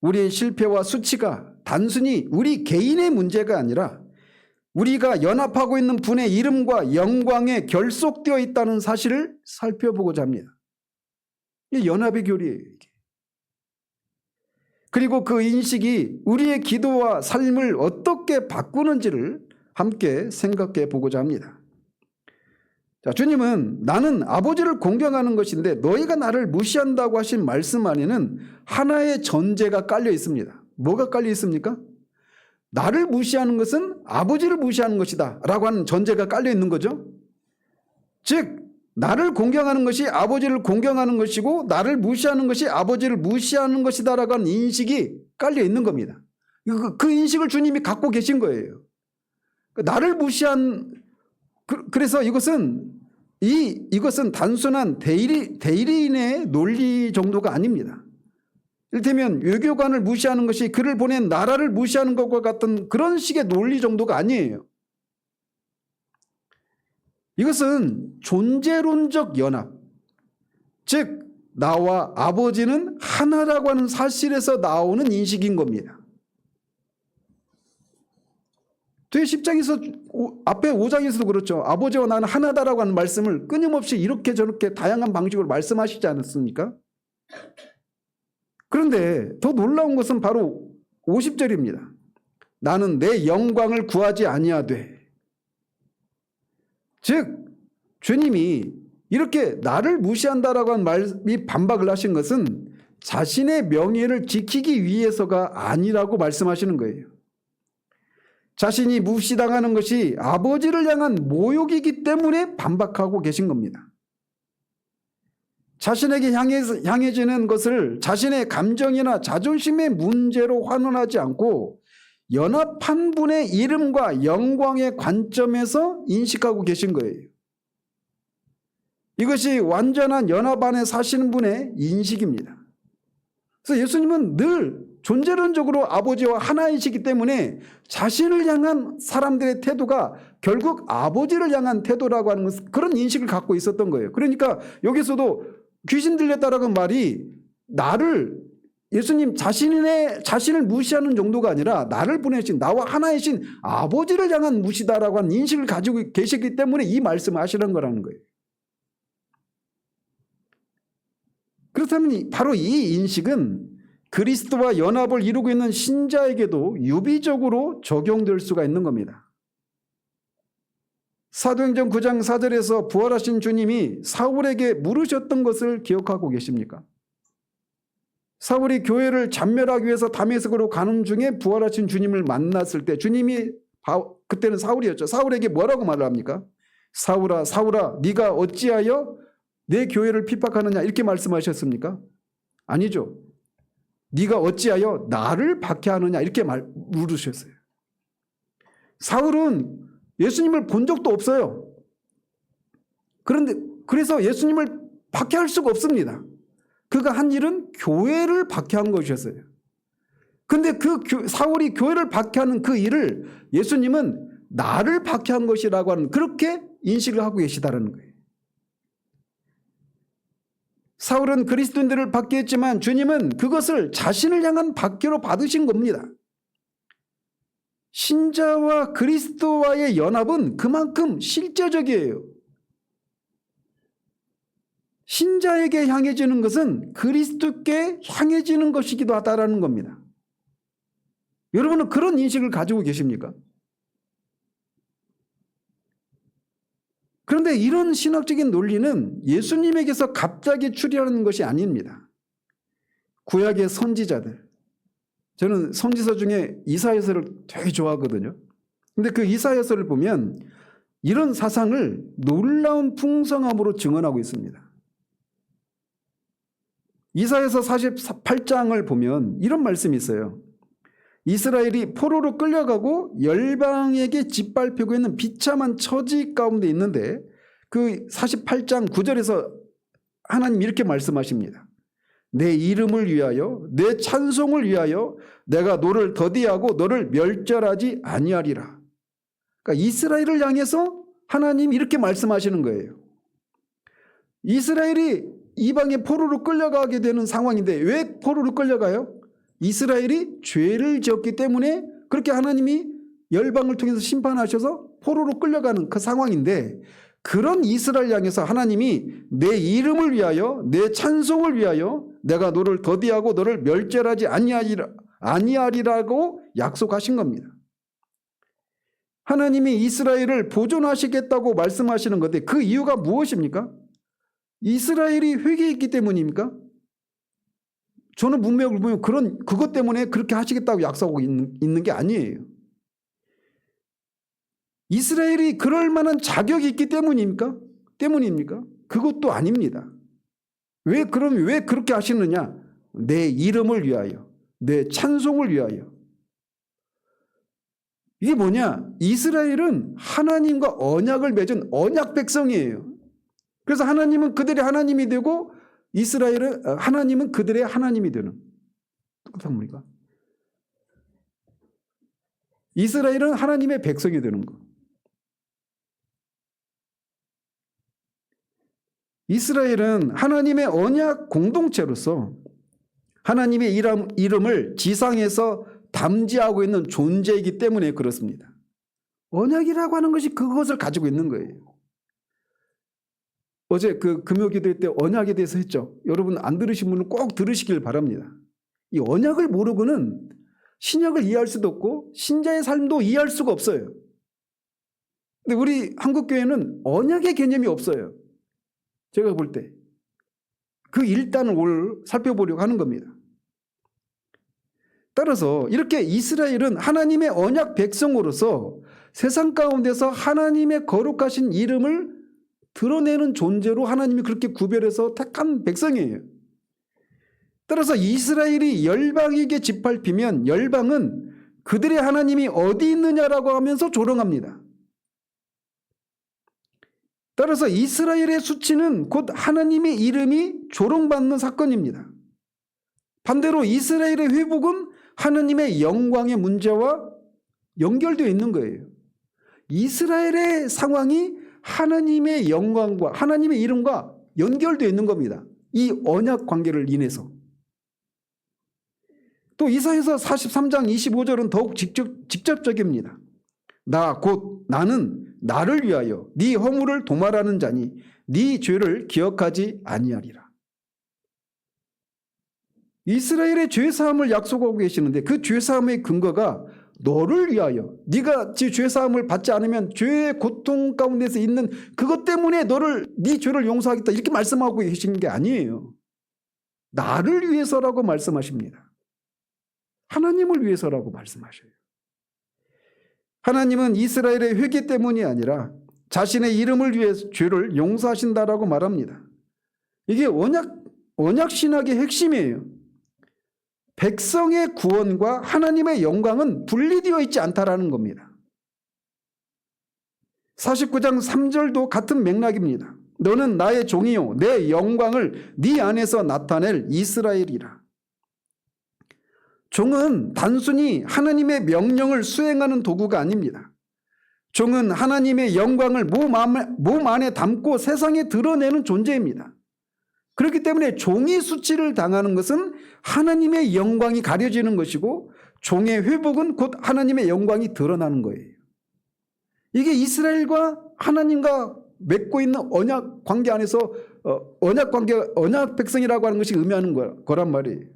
우리의 실패와 수치가 단순히 우리 개인의 문제가 아니라 우리가 연합하고 있는 분의 이름과 영광에 결속되어 있다는 사실을 살펴보고자 합니다. 이게 연합의 교리예요. 그리고 그 인식이 우리의 기도와 삶을 어떻게 바꾸는지를 함께 생각해 보고자 합니다. 자, 주님은 나는 아버지를 공경하는 것인데 너희가 나를 무시한다고 하신 말씀 안에는 하나의 전제가 깔려 있습니다. 뭐가 깔려 있습니까? 나를 무시하는 것은 아버지를 무시하는 것이다 라고 하는 전제가 깔려 있는 거죠. 즉 나를 공경하는 것이 아버지를 공경하는 것이고 나를 무시하는 것이 아버지를 무시하는 것이다 라고 하는 인식이 깔려 있는 겁니다. 그 인식을 주님이 갖고 계신 거예요. 나를 무시한 그래서 이것은 단순한 대리인의 논리 정도가 아닙니다. 이를테면 외교관을 무시하는 것이 그를 보낸 나라를 무시하는 것과 같은 그런 식의 논리 정도가 아니에요. 이것은 존재론적 연합, 즉 나와 아버지는 하나라고 하는 사실에서 나오는 인식인 겁니다. 뒤에 10장에서 앞에 5장에서도 그렇죠. 아버지와 나는 하나다라고 하는 말씀을 끊임없이 이렇게 저렇게 다양한 방식으로 말씀하시지 않았습니까? 그런데 더 놀라운 것은 바로 50절입니다. 나는 내 영광을 구하지 아니하되. 즉 주님이 이렇게 나를 무시한다라고 하는 말이 반박을 하신 것은 자신의 명예를 지키기 위해서가 아니라고 말씀하시는 거예요. 자신이 무시당하는 것이 아버지를 향한 모욕이기 때문에 반박하고 계신 겁니다. 자신에게 향해지는 것을 자신의 감정이나 자존심의 문제로 환원하지 않고 연합한 분의 이름과 영광의 관점에서 인식하고 계신 거예요. 이것이 완전한 연합 안에 사시는 분의 인식입니다. 그래서 예수님은 늘 존재론적으로 아버지와 하나이시기 때문에 자신을 향한 사람들의 태도가 결국 아버지를 향한 태도라고 하는 그런 인식을 갖고 있었던 거예요. 그러니까 여기서도 귀신 들렸다라는 말이 예수님 자신을 무시하는 정도가 아니라 나를 보내신 나와 하나이신 아버지를 향한 무시다라고 하는 인식을 가지고 계시기 때문에 이 말씀을 하시는 거라는 거예요. 그렇다면 바로 이 인식은 그리스도와 연합을 이루고 있는 신자에게도 유비적으로 적용될 수가 있는 겁니다. 사도행전 9장 4절에서 부활하신 주님이 사울에게 물으셨던 것을 기억하고 계십니까? 사울이 교회를 잔멸하기 위해서 다메섹으로 가는 중에 부활하신 주님을 만났을 때 주님이 그때는 사울이었죠. 사울에게 뭐라고 말을 합니까? 사울아 사울아 네가 어찌하여 내 교회를 핍박하느냐 이렇게 말씀하셨습니까? 아니죠. 네가 어찌하여 나를 박해하느냐 이렇게 물으셨어요. 사울은 예수님을 본 적도 없어요. 그래서 예수님을 박해할 수가 없습니다. 그가 한 일은 교회를 박해한 것이었어요. 그런데 사울이 교회를 박해하는 그 일을 예수님은 나를 박해한 것이라고 하는 그렇게 인식을 하고 계시다는 거예요. 사울은 그리스도인들을 박해했지만 주님은 그것을 자신을 향한 박해로 받으신 겁니다. 신자와 그리스도와의 연합은 그만큼 실제적이에요. 신자에게 향해지는 것은 그리스도께 향해지는 것이기도 하다라는 겁니다. 여러분은 그런 인식을 가지고 계십니까? 그런데 이런 신학적인 논리는 예수님에게서 갑자기 출현하는 것이 아닙니다. 구약의 선지자들, 저는 선지서 중에 이사야서를 되게 좋아하거든요. 근데 그 이사야서를 보면 이런 사상을 놀라운 풍성함으로 증언하고 있습니다. 이사야서 48장을 보면 이런 말씀이 있어요. 이스라엘이 포로로 끌려가고 열방에게 짓밟히고 있는 비참한 처지 가운데 있는데 그 48장 9절에서 하나님 이렇게 말씀하십니다. 내 이름을 위하여 내 찬송을 위하여 내가 너를 더디하고 너를 멸절하지 아니하리라. 그러니까 이스라엘을 향해서 하나님이 이렇게 말씀하시는 거예요. 이스라엘이 이방의 포로로 끌려가게 되는 상황인데 왜 포로로 끌려가요? 이스라엘이 죄를 지었기 때문에 그렇게 하나님이 열방을 통해서 심판하셔서 포로로 끌려가는 그 상황인데 그런 이스라엘 향해서 하나님이 내 이름을 위하여 내 찬송을 위하여 내가 너를 더디하고 너를 멸절하지 아니하리라고 약속하신 겁니다. 하나님이 이스라엘을 보존하시겠다고 말씀하시는 건데 그 이유가 무엇입니까? 이스라엘이 회개했기 때문입니까? 저는 문맥을 보면 그것 때문에 그렇게 하시겠다고 약속하고 있는 게 아니에요. 이스라엘이 그럴 만한 자격이 있기 때문입니까? 그것도 아닙니다. 왜 그렇게 하시느냐? 내 이름을 위하여, 내 찬송을 위하여. 이게 뭐냐? 이스라엘은 하나님과 언약을 맺은 언약 백성이에요. 그래서 하나님은 그들의 하나님이 되고 하나님은 그들의 하나님이 되는. 똑같은 겁니까? 이스라엘은 하나님의 백성이 되는 거. 이스라엘은 하나님의 언약 공동체로서 하나님의 이름을 지상에서 담지하고 있는 존재이기 때문에 그렇습니다. 언약이라고 하는 것이 그것을 가지고 있는 거예요. 어제 그 금요기도 때 언약에 대해서 했죠. 여러분 안 들으신 분은 꼭 들으시길 바랍니다. 이 언약을 모르고는 신약을 이해할 수도 없고 신자의 삶도 이해할 수가 없어요. 근데 우리 한국교회는 언약의 개념이 없어요. 제가 볼 때 그 일단을 오늘 살펴보려고 하는 겁니다. 따라서 이렇게 이스라엘은 하나님의 언약 백성으로서 세상 가운데서 하나님의 거룩하신 이름을 드러내는 존재로 하나님이 그렇게 구별해서 택한 백성이에요. 따라서 이스라엘이 열방에게 짓밟히면 열방은 그들의 하나님이 어디 있느냐라고 하면서 조롱합니다. 따라서 이스라엘의 수치는 곧 하나님의 이름이 조롱받는 사건입니다. 반대로 이스라엘의 회복은 하나님의 영광의 문제와 연결되어 있는 거예요. 이스라엘의 상황이 하나님의 영광과 하나님의 이름과 연결되어 있는 겁니다. 이 언약 관계를 인해서. 또 이사야서 43장 25절은 더욱 직접적입니다. 나는 나를 위하여 네 허물을 도말하는 자니 네 죄를 기억하지 아니하리라. 이스라엘의 죄사함을 약속하고 계시는데 그 죄사함의 근거가 너를 위하여 네가 죄사함을 받지 않으면 죄의 고통 가운데서 있는 그것 때문에 네 죄를 용서하겠다 이렇게 말씀하고 계시는 게 아니에요. 나를 위해서라고 말씀하십니다. 하나님을 위해서라고 말씀하셔요. 하나님은 이스라엘의 회개 때문이 아니라 자신의 이름을 위해 죄를 용서하신다라고 말합니다. 이게 언약 신학의 핵심이에요. 백성의 구원과 하나님의 영광은 분리되어 있지 않다라는 겁니다. 49장 3절도 같은 맥락입니다. 너는 나의 종이요 내 영광을 네 안에서 나타낼 이스라엘이라. 종은 단순히 하나님의 명령을 수행하는 도구가 아닙니다. 종은 하나님의 영광을 몸 안에 담고 세상에 드러내는 존재입니다. 그렇기 때문에 종이 수치를 당하는 것은 하나님의 영광이 가려지는 것이고 종의 회복은 곧 하나님의 영광이 드러나는 거예요. 이게 이스라엘과 하나님과 맺고 있는 언약 관계 안에서 언약 관계, 언약 백성이라고 하는 것이 의미하는 거란 말이에요.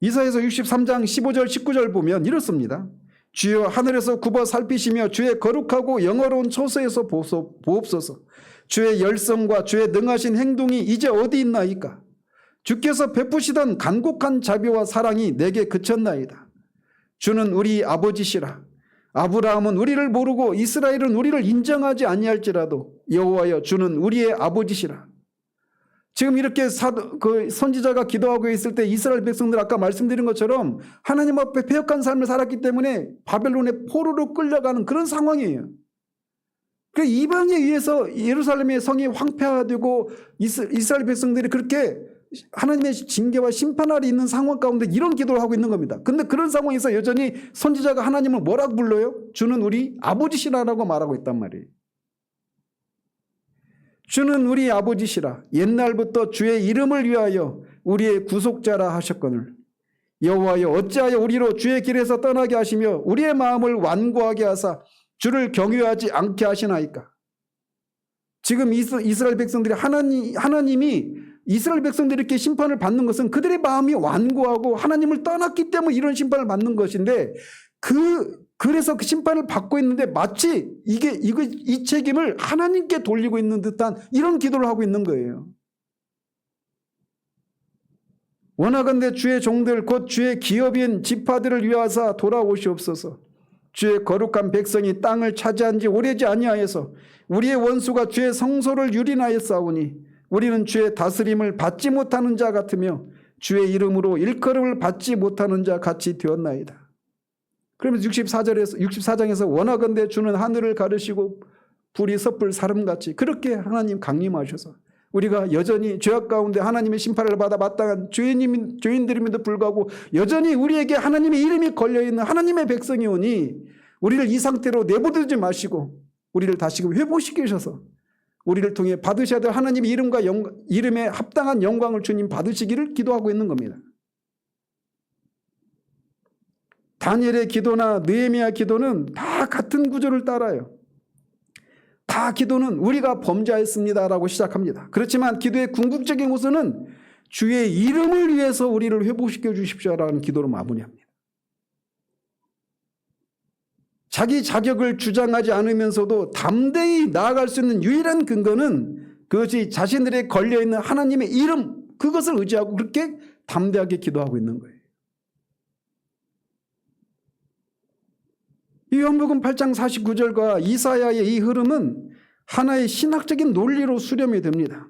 이사야서 63장 15절 19절 보면 이렇습니다. 주여 하늘에서 굽어 살피시며 주의 거룩하고 영어로운 처소에서 보옵소서. 주의 열성과 주의 능하신 행동이 이제 어디 있나이까? 주께서 베푸시던 간곡한 자비와 사랑이 내게 그쳤나이다. 주는 우리 아버지시라. 아브라함은 우리를 모르고 이스라엘은 우리를 인정하지 아니할지라도 여호와여 주는 우리의 아버지시라. 지금 이렇게 선지자가 기도하고 있을 때 이스라엘 백성들 아까 말씀드린 것처럼 하나님 앞에 패역한 삶을 살았기 때문에 바벨론의 포로로 끌려가는 그런 상황이에요. 그 이방에 의해서 예루살렘의 성이 황폐화되고 이스라엘 백성들이 그렇게 하나님의 징계와 심판 아래 있는 상황 가운데 이런 기도를 하고 있는 겁니다. 근데 그런 상황에서 여전히 선지자가 하나님을 뭐라고 불러요? 주는 우리 아버지시라라고 말하고 있단 말이에요. 주는 우리 아버지시라. 옛날부터 주의 이름을 위하여 우리의 구속자라 하셨거늘 여호와여 어찌하여 우리로 주의 길에서 떠나게 하시며 우리의 마음을 완고하게 하사 주를 경외하지 않게 하시나이까. 지금 이스라엘 백성들이 하나님이 이스라엘 백성들이 이렇게 심판을 받는 것은 그들의 마음이 완고하고 하나님을 떠났기 때문에 이런 심판을 받는 것인데 그래서 그 심판을 받고 있는데 마치 이 책임을 하나님께 돌리고 있는 듯한 이런 기도를 하고 있는 거예요. 원하건대 주의 종들 곧 주의 기업인 지파들을 위하사 돌아오시옵소서. 주의 거룩한 백성이 땅을 차지한 지 오래지 아니하여서 우리의 원수가 주의 성소를 유린하였사오니 우리는 주의 다스림을 받지 못하는 자 같으며 주의 이름으로 일컬음을 받지 못하는 자 같이 되었나이다. 그러면서 64장에서 원하건대 주는 하늘을 가르시고 불이 섣불 사름같이 그렇게 하나님 강림하셔서 우리가 여전히 죄악 가운데 하나님의 심판을 받아 마땅한 죄인들임에도 불구하고 여전히 우리에게 하나님의 이름이 걸려있는 하나님의 백성이 오니 우리를 이 상태로 내버려두지 마시고 우리를 다시금 회복시키셔서 우리를 통해 받으셔야 될 하나님의 이름과 이름에 합당한 영광을 주님 받으시기를 기도하고 있는 겁니다. 다니엘의 기도나 느헤미야 기도는 다 같은 구조를 따라요. 다 기도는 우리가 범죄하였습니다라고 시작합니다. 그렇지만 기도의 궁극적인 곳은 주의 이름을 위해서 우리를 회복시켜 주십시오라는 기도로 마무리합니다. 자기 자격을 주장하지 않으면서도 담대히 나아갈 수 있는 유일한 근거는 그것이 자신들의 걸려있는 하나님의 이름 그것을 의지하고 그렇게 담대하게 기도하고 있는 거예요. 이 요한복음 8장 49절과 이사야의 이 흐름은 하나의 신학적인 논리로 수렴이 됩니다.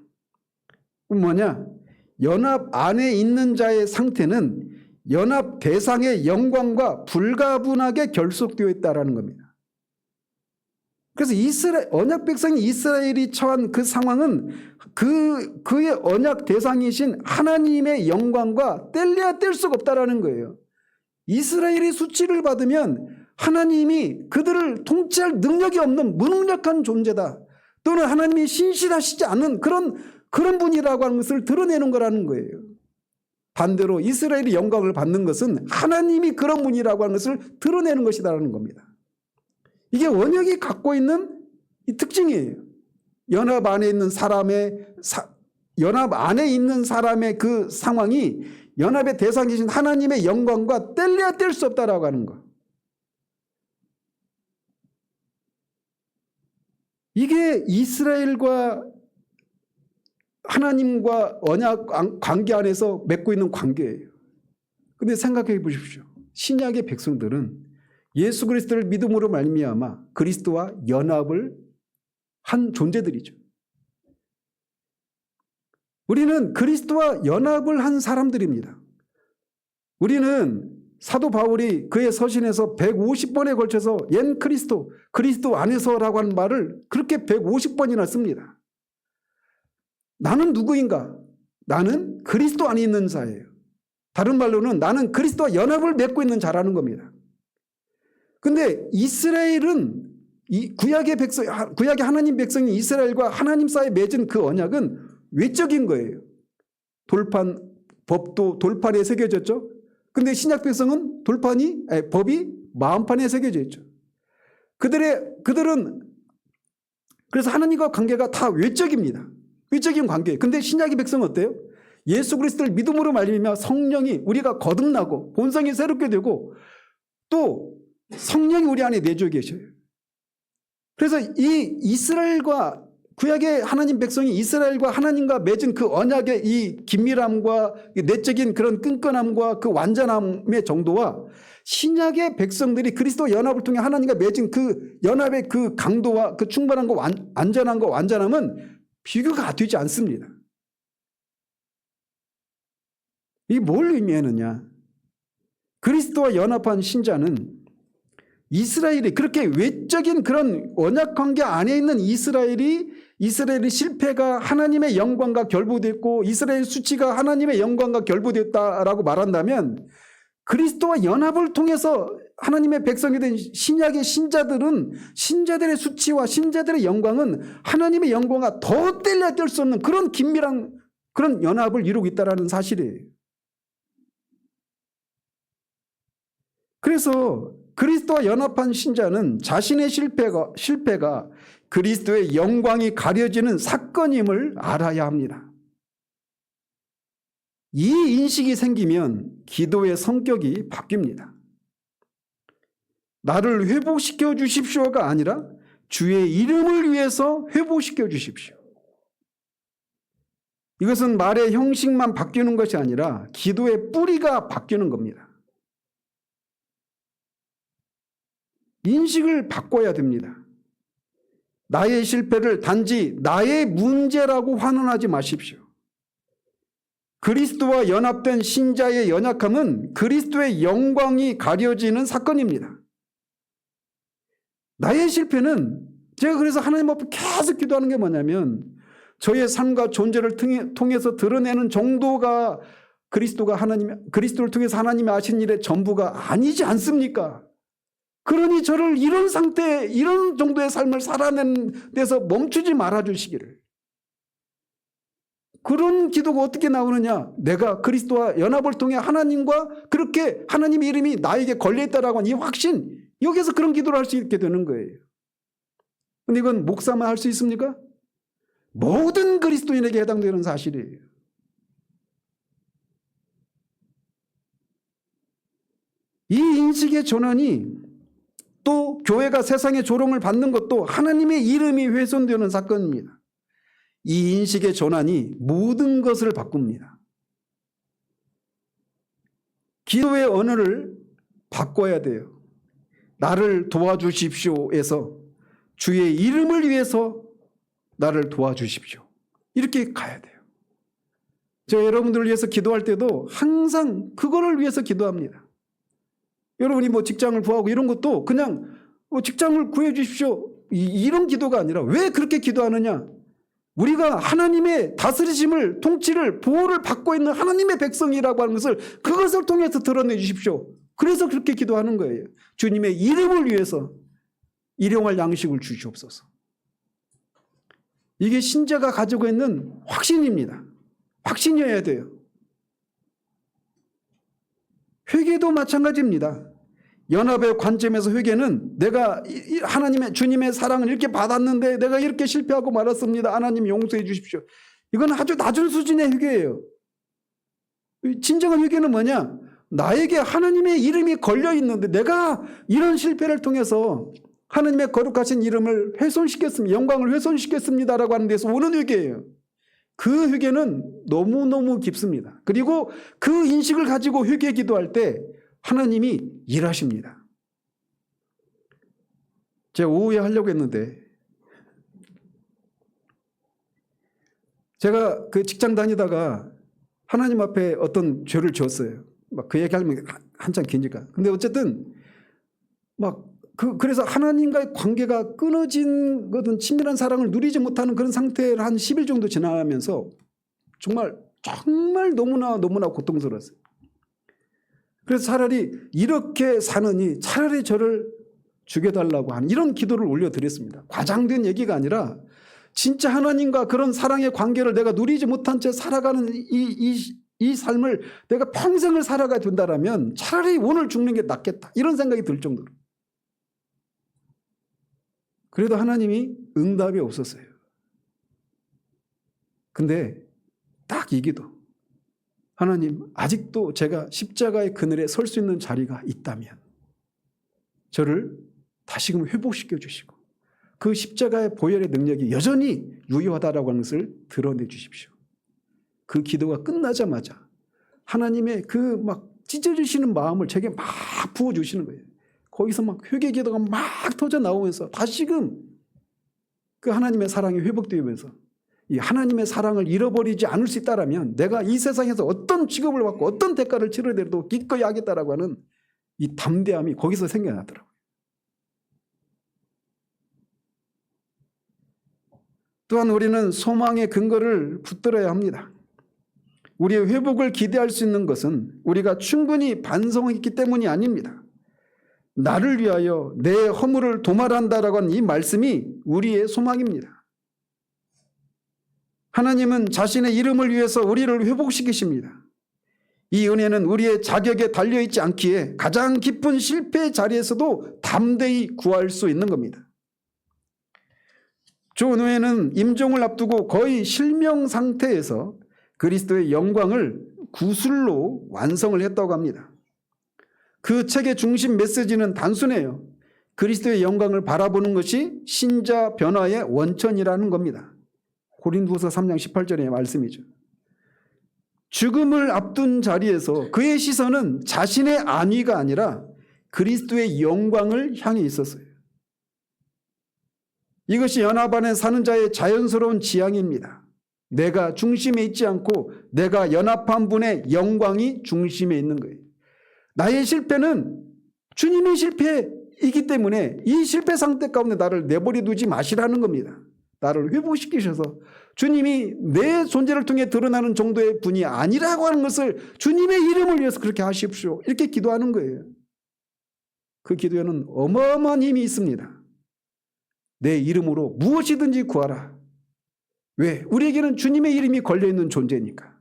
뭐냐? 연합 안에 있는 자의 상태는 연합 대상의 영광과 불가분하게 결속되어 있다는 겁니다. 그래서 언약 백성이 이스라엘이 처한 그 상황은 그의 언약 대상이신 하나님의 영광과 뗄래야 뗄 수가 없다는 거예요. 이스라엘이 수치를 받으면 하나님이 그들을 통치할 능력이 없는 무능력한 존재다. 또는 하나님이 신실하시지 않은 그런 분이라고 하는 것을 드러내는 거라는 거예요. 반대로 이스라엘이 영광을 받는 것은 하나님이 그런 분이라고 하는 것을 드러내는 것이다라는 겁니다. 이게 언약이 갖고 있는 이 특징이에요. 연합 안에 있는 사람의 그 상황이 연합의 대상이신 하나님의 영광과 뗄래야 뗄 수 없다라고 하는 거. 이게 이스라엘과 하나님과 언약 관계 안에서 맺고 있는 관계예요. 그런데 생각해 보십시오. 신약의 백성들은 예수 그리스도를 믿음으로 말미암아 그리스도와 연합을 한 존재들이죠. 우리는 그리스도와 연합을 한 사람들입니다. 우리는 사도 바울이 그의 서신에서 150번에 걸쳐서 옌 그리스도 안에서라고 하는 말을 그렇게 150번이나 씁니다. 나는 누구인가? 나는 그리스도 안에 있는 자예요. 다른 말로는 나는 그리스도와 연합을 맺고 있는 자라는 겁니다. 그런데 이스라엘은 구약의 하나님 백성인 이스라엘과 하나님 사이에 맺은 그 언약은 외적인 거예요. 법도 돌판에 새겨졌죠. 근데 신약 백성은 법이 마음판에 새겨져 있죠. 그들은 그래서 하나님과 관계가 다 외적입니다. 외적인 관계. 근데 신약의 백성은 어때요? 예수 그리스도를 믿음으로 말미암아 성령이 우리가 거듭나고 본성이 새롭게 되고 또 성령이 우리 안에 내주어 계셔요. 그래서 이 이스라엘과 구약의 하나님 백성이 이스라엘과 하나님과 맺은 그 언약의 이 긴밀함과 내적인 그런 끈끈함과 그 완전함의 정도와 신약의 백성들이 그리스도 연합을 통해 하나님과 맺은 그 연합의 그 강도와 그 충만함과 안전함과 완전함은 비교가 되지 않습니다. 이게 뭘 의미하느냐? 그리스도와 연합한 신자는 이스라엘이 그렇게 외적인 그런 언약 관계 안에 있는 이스라엘의 실패가 하나님의 영광과 결부됐고 이스라엘 수치가 하나님의 영광과 결부됐다라고 말한다면 그리스도와 연합을 통해서 하나님의 백성이 된 신약의 신자들의 수치와 신자들의 영광은 하나님의 영광과 더 뗄래야 뗄 수 없는 그런 긴밀한 그런 연합을 이루고 있다는 사실이에요. 그래서 그리스도와 연합한 신자는 자신의 실패가 그리스도의 영광이 가려지는 사건임을 알아야 합니다. 이 인식이 생기면 기도의 성격이 바뀝니다. 나를 회복시켜 주십시오가 아니라 주의 이름을 위해서 회복시켜 주십시오. 이것은 말의 형식만 바뀌는 것이 아니라 기도의 뿌리가 바뀌는 겁니다. 인식을 바꿔야 됩니다. 나의 실패를 단지 나의 문제라고 환원하지 마십시오. 그리스도와 연합된 신자의 연약함은 그리스도의 영광이 가려지는 사건입니다. 나의 실패는 제가 그래서 하나님 앞에 계속 기도하는 게 뭐냐면 저의 삶과 존재를 통해서 드러내는 정도가 그리스도를 통해서 하나님이 하신 일의 전부가 아니지 않습니까? 그러니 저를 이런 상태, 이런 정도의 삶을 살아내는 데서 멈추지 말아 주시기를. 그런 기도가 어떻게 나오느냐? 내가 그리스도와 연합을 통해 하나님과 그렇게 하나님의 이름이 나에게 걸려있다라고 하는 이 확신, 여기서 그런 기도를 할 수 있게 되는 거예요. 근데 이건 목사만 할 수 있습니까? 모든 그리스도인에게 해당되는 사실이에요. 이 인식의 전환이 또 교회가 세상의 조롱을 받는 것도 하나님의 이름이 훼손되는 사건입니다. 이 인식의 전환이 모든 것을 바꿉니다. 기도의 언어를 바꿔야 돼요. 나를 도와주십시오에서 주의 이름을 위해서 나를 도와주십시오. 이렇게 가야 돼요. 제가 여러분들을 위해서 기도할 때도 항상 그거를 위해서 기도합니다. 여러분이 직장을 구하고 이런 것도 그냥 직장을 구해 주십시오. 이런 기도가 아니라 왜 그렇게 기도하느냐? 우리가 하나님의 다스리심을, 통치를, 보호를 받고 있는 하나님의 백성이라고 하는 것을 그것을 통해서 드러내 주십시오. 그래서 그렇게 기도하는 거예요. 주님의 이름을 위해서 일용할 양식을 주시옵소서. 이게 신자가 가지고 있는 확신입니다. 확신이어야 돼요. 회개도 마찬가지입니다. 연합의 관점에서 회개는 내가 주님의 사랑을 이렇게 받았는데 내가 이렇게 실패하고 말았습니다. 하나님 용서해 주십시오. 이건 아주 낮은 수준의 회개예요. 진정한 회개는 뭐냐? 나에게 하나님의 이름이 걸려 있는데 내가 이런 실패를 통해서 하나님의 거룩하신 이름을 훼손시켰습니다. 영광을 훼손시켰습니다라고 하는 데서 오는 회개예요. 그 회개는 너무너무 깊습니다. 그리고 그 인식을 가지고 회개 기도할 때 하나님이 일하십니다. 제가 오후에 하려고 했는데 제가 그 직장 다니다가 하나님 앞에 어떤 죄를 지었어요. 그 얘기하면 한참 기니까. 근데 어쨌든 그래서 하나님과의 관계가 끊어진 것은 친밀한 사랑을 누리지 못하는 그런 상태를 한 10일 정도 지나가면서 정말 너무나 고통스러웠어요. 그래서 차라리 이렇게 사느니 차라리 저를 죽여달라고 하는 이런 기도를 올려드렸습니다. 과장된 얘기가 아니라 진짜 하나님과 그런 사랑의 관계를 내가 누리지 못한 채 살아가는 이 삶을 내가 평생을 살아가야 된다라면 차라리 오늘 죽는 게 낫겠다, 이런 생각이 들 정도로. 그래도 하나님이 응답이 없었어요. 근데 딱 이 기도, 하나님, 아직도 제가 십자가의 그늘에 설 수 있는 자리가 있다면 저를 다시금 회복시켜 주시고 그 십자가의 보혈의 능력이 여전히 유효하다라고 하는 것을 드러내 주십시오. 그 기도가 끝나자마자 하나님의 그 막 찢어지시는 마음을 제게 막 부어주시는 거예요. 거기서 막 회개 기도가 막 터져 나오면서 다시금 그 하나님의 사랑이 회복되면서 이 하나님의 사랑을 잃어버리지 않을 수 있다라면 내가 이 세상에서 어떤 직업을 받고 어떤 대가를 치르더라도 기꺼이 하겠다라고 하는 이 담대함이 거기서 생겨나더라고요. 또한 우리는 소망의 근거를 붙들어야 합니다. 우리의 회복을 기대할 수 있는 것은 우리가 충분히 반성했기 때문이 아닙니다. 나를 위하여 내 허물을 도말한다라고 하는 이 말씀이 우리의 소망입니다. 하나님은 자신의 이름을 위해서 우리를 회복시키십니다. 이 은혜는 우리의 자격에 달려있지 않기에 가장 깊은 실패의 자리에서도 담대히 구할 수 있는 겁니다. 조 노예는 임종을 앞두고 거의 실명 상태에서 그리스도의 영광을 구술로 완성을 했다고 합니다. 그 책의 중심 메시지는 단순해요. 그리스도의 영광을 바라보는 것이 신자 변화의 원천이라는 겁니다. 고린도후서 3장 18절의 말씀이죠. 죽음을 앞둔 자리에서 그의 시선은 자신의 안위가 아니라 그리스도의 영광을 향해 있었어요. 이것이 연합 안에 사는 자의 자연스러운 지향입니다. 내가 중심에 있지 않고 내가 연합한 분의 영광이 중심에 있는 거예요. 나의 실패는 주님의 실패이기 때문에 이 실패 상태 가운데 나를 내버려 두지 마시라는 겁니다. 나를 회복시키셔서 주님이 내 존재를 통해 드러나는 정도의 분이 아니라고 하는 것을 주님의 이름을 위해서 그렇게 하십시오, 이렇게 기도하는 거예요. 그 기도에는 어마어마한 힘이 있습니다. 내 이름으로 무엇이든지 구하라. 왜? 우리에게는 주님의 이름이 걸려있는 존재니까.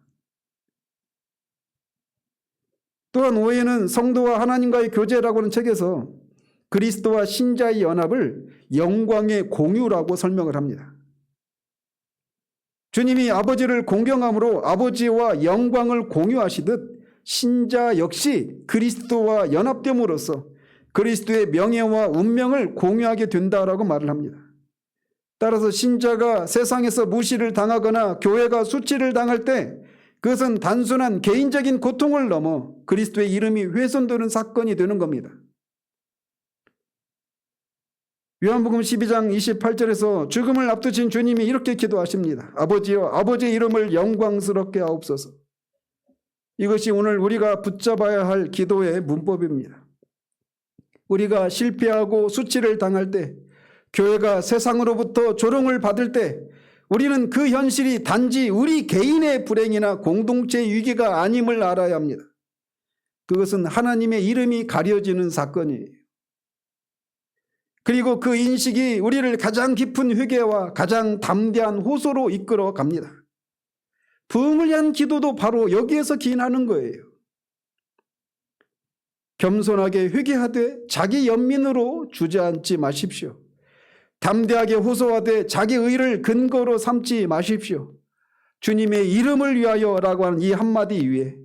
또한 오해는 성도와 하나님과의 교제라고 하는 책에서 그리스도와 신자의 연합을 영광의 공유라고 설명을 합니다. 주님이 아버지를 공경함으로 아버지와 영광을 공유하시듯 신자 역시 그리스도와 연합됨으로써 그리스도의 명예와 운명을 공유하게 된다라고 말을 합니다. 따라서 신자가 세상에서 무시를 당하거나 교회가 수치를 당할 때 그것은 단순한 개인적인 고통을 넘어 그리스도의 이름이 훼손되는 사건이 되는 겁니다. 요한복음 12장 28절에서 죽음을 앞두신 주님이 이렇게 기도하십니다. 아버지여, 아버지의 이름을 영광스럽게 하옵소서. 이것이 오늘 우리가 붙잡아야 할 기도의 문법입니다. 우리가 실패하고 수치를 당할 때, 교회가 세상으로부터 조롱을 받을 때 우리는 그 현실이 단지 우리 개인의 불행이나 공동체의 위기가 아님을 알아야 합니다. 그것은 하나님의 이름이 가려지는 사건이에요. 그리고 그 인식이 우리를 가장 깊은 회개와 가장 담대한 호소로 이끌어 갑니다. 부흥을 위한 기도도 바로 여기에서 기인하는 거예요. 겸손하게 회개하되 자기 연민으로 주저앉지 마십시오. 담대하게 호소하되 자기 의를 근거로 삼지 마십시오. 주님의 이름을 위하여라고 하는 이 한마디 위에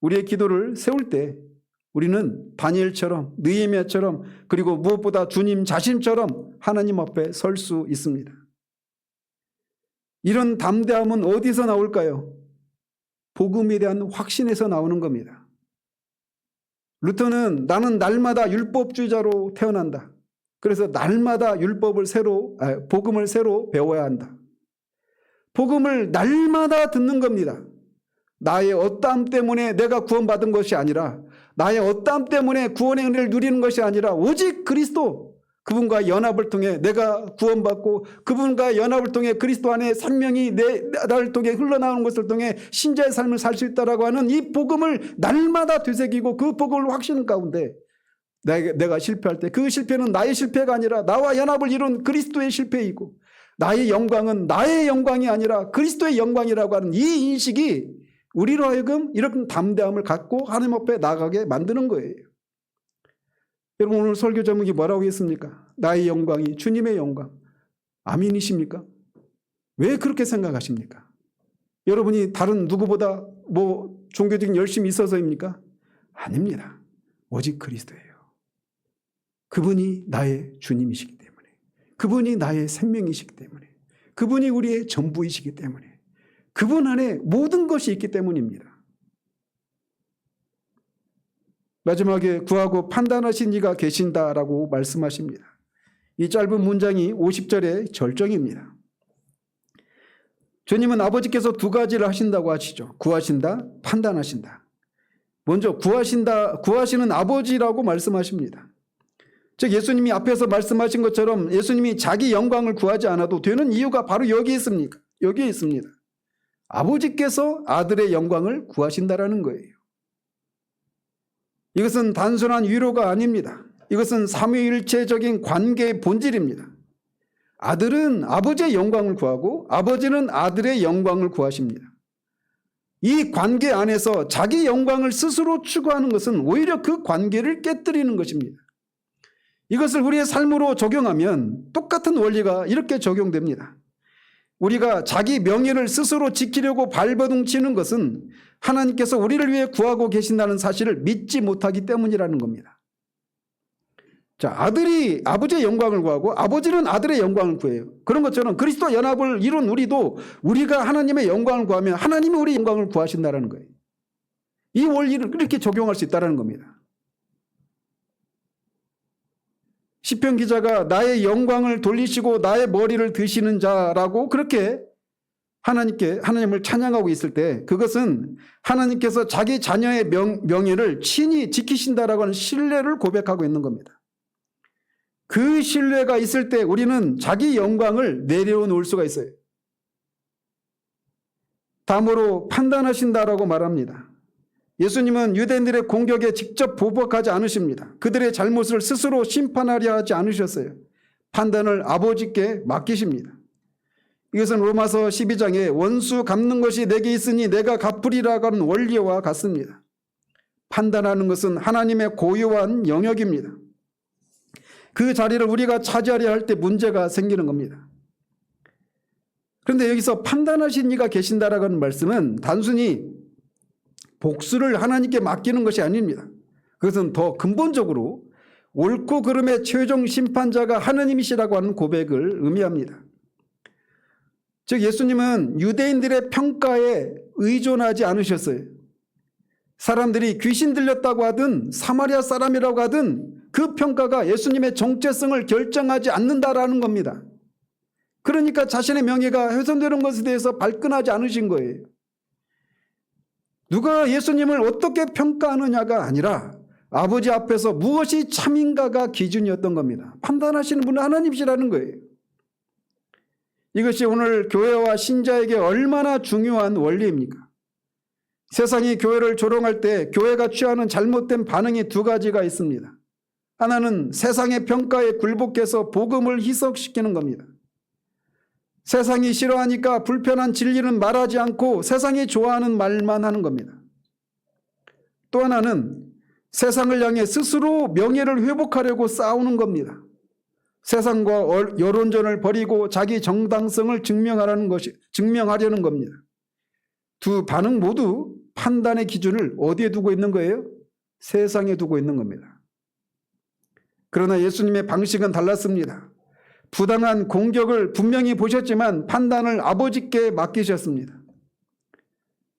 우리의 기도를 세울 때 우리는 다니엘처럼, 느헤미야처럼, 그리고 무엇보다 주님 자신처럼 하나님 앞에 설 수 있습니다. 이런 담대함은 어디서 나올까요? 복음에 대한 확신에서 나오는 겁니다. 루터는 나는 날마다 율법주의자로 태어난다. 그래서 날마다 복음을 새로 배워야 한다. 복음을 날마다 듣는 겁니다. 나의 어떠함 때문에 내가 구원받은 것이 아니라, 나의 어떠함 때문에 구원의 은혜를 누리는 것이 아니라 오직 그리스도, 그분과 연합을 통해 내가 구원받고 그분과 연합을 통해 그리스도 안에 생명이 나를 통해 흘러나오는 것을 통해 신자의 삶을 살 수 있다라고 하는 이 복음을 날마다 되새기고 그 복음을 확신 가운데 내가 실패할 때 그 실패는 나의 실패가 아니라 나와 연합을 이룬 그리스도의 실패이고 나의 영광은 나의 영광이 아니라 그리스도의 영광이라고 하는 이 인식이 우리로 하여금 이런 담대함을 갖고 하나님 앞에 나가게 만드는 거예요. 여러분, 오늘 설교 제목이 뭐라고 했습니까? 나의 영광이 주님의 영광. 아멘이십니까? 왜 그렇게 생각하십니까? 여러분이 다른 누구보다 종교적인 열심이 있어서입니까? 아닙니다. 오직 그리스도예요. 그분이 나의 주님이시기 때문에, 그분이 나의 생명이시기 때문에, 그분이 우리의 전부이시기 때문에, 그분 안에 모든 것이 있기 때문입니다. 마지막에 구하고 판단하신 이가 계신다라고 말씀하십니다. 이 짧은 문장이 50절의 절정입니다. 주님은 아버지께서 두 가지를 하신다고 하시죠. 구하신다, 판단하신다. 먼저 구하시는 아버지라고 말씀하십니다. 즉 예수님이 앞에서 말씀하신 것처럼 예수님이 자기 영광을 구하지 않아도 되는 이유가 바로 여기에 있습니다. 아버지께서 아들의 영광을 구하신다라는 거예요. 이것은 단순한 위로가 아닙니다. 이것은 삼위일체적인 관계의 본질입니다. 아들은 아버지의 영광을 구하고 아버지는 아들의 영광을 구하십니다. 이 관계 안에서 자기 영광을 스스로 추구하는 것은 오히려 그 관계를 깨뜨리는 것입니다. 이것을 우리의 삶으로 적용하면 똑같은 원리가 이렇게 적용됩니다. 우리가 자기 명예를 스스로 지키려고 발버둥 치는 것은 하나님께서 우리를 위해 구하고 계신다는 사실을 믿지 못하기 때문이라는 겁니다. 자, 아들이 아버지의 영광을 구하고 아버지는 아들의 영광을 구해요. 그런 것처럼 그리스도 연합을 이룬 우리도 우리가 하나님의 영광을 구하면 하나님이 우리 영광을 구하신다는 거예요. 이 원리를 이렇게 적용할 수 있다는 겁니다. 시편 기자가 나의 영광을 돌리시고 나의 머리를 드시는 자라고 그렇게 하나님을 찬양하고 있을 때 그것은 하나님께서 자기 자녀의 명예를 친히 지키신다라고 하는 신뢰를 고백하고 있는 겁니다. 그 신뢰가 있을 때 우리는 자기 영광을 내려놓을 수가 있어요. 다음으로 판단하신다라고 말합니다. 예수님은 유대인들의 공격에 직접 보복하지 않으십니다. 그들의 잘못을 스스로 심판하려 하지 않으셨어요. 판단을 아버지께 맡기십니다. 이것은 로마서 12장에 원수 갚는 것이 내게 있으니 내가 갚으리라고 하는 원리와 같습니다. 판단하는 것은 하나님의 고유한 영역입니다. 그 자리를 우리가 차지하려 할 때 문제가 생기는 겁니다. 그런데 여기서 판단하신 이가 계신다라고 하는 말씀은 단순히 복수를 하나님께 맡기는 것이 아닙니다. 그것은 더 근본적으로 옳고 그름의 최종 심판자가 하나님이시라고 하는 고백을 의미합니다. 즉 예수님은 유대인들의 평가에 의존하지 않으셨어요. 사람들이 귀신 들렸다고 하든 사마리아 사람이라고 하든 그 평가가 예수님의 정체성을 결정하지 않는다라는 겁니다. 그러니까 자신의 명예가 훼손되는 것에 대해서 발끈하지 않으신 거예요. 누가 예수님을 어떻게 평가하느냐가 아니라 아버지 앞에서 무엇이 참인가가 기준이었던 겁니다. 판단하시는 분은 하나님이시라는 거예요. 이것이 오늘 교회와 신자에게 얼마나 중요한 원리입니까? 세상이 교회를 조롱할 때 교회가 취하는 잘못된 반응이 두 가지가 있습니다. 하나는 세상의 평가에 굴복해서 복음을 희석시키는 겁니다. 세상이 싫어하니까 불편한 진리는 말하지 않고 세상이 좋아하는 말만 하는 겁니다. 또 하나는 세상을 향해 스스로 명예를 회복하려고 싸우는 겁니다. 세상과 여론전을 벌이고 자기 정당성을 증명하려는 겁니다. 두 반응 모두 판단의 기준을 어디에 두고 있는 거예요? 세상에 두고 있는 겁니다. 그러나 예수님의 방식은 달랐습니다. 부당한 공격을 분명히 보셨지만 판단을 아버지께 맡기셨습니다.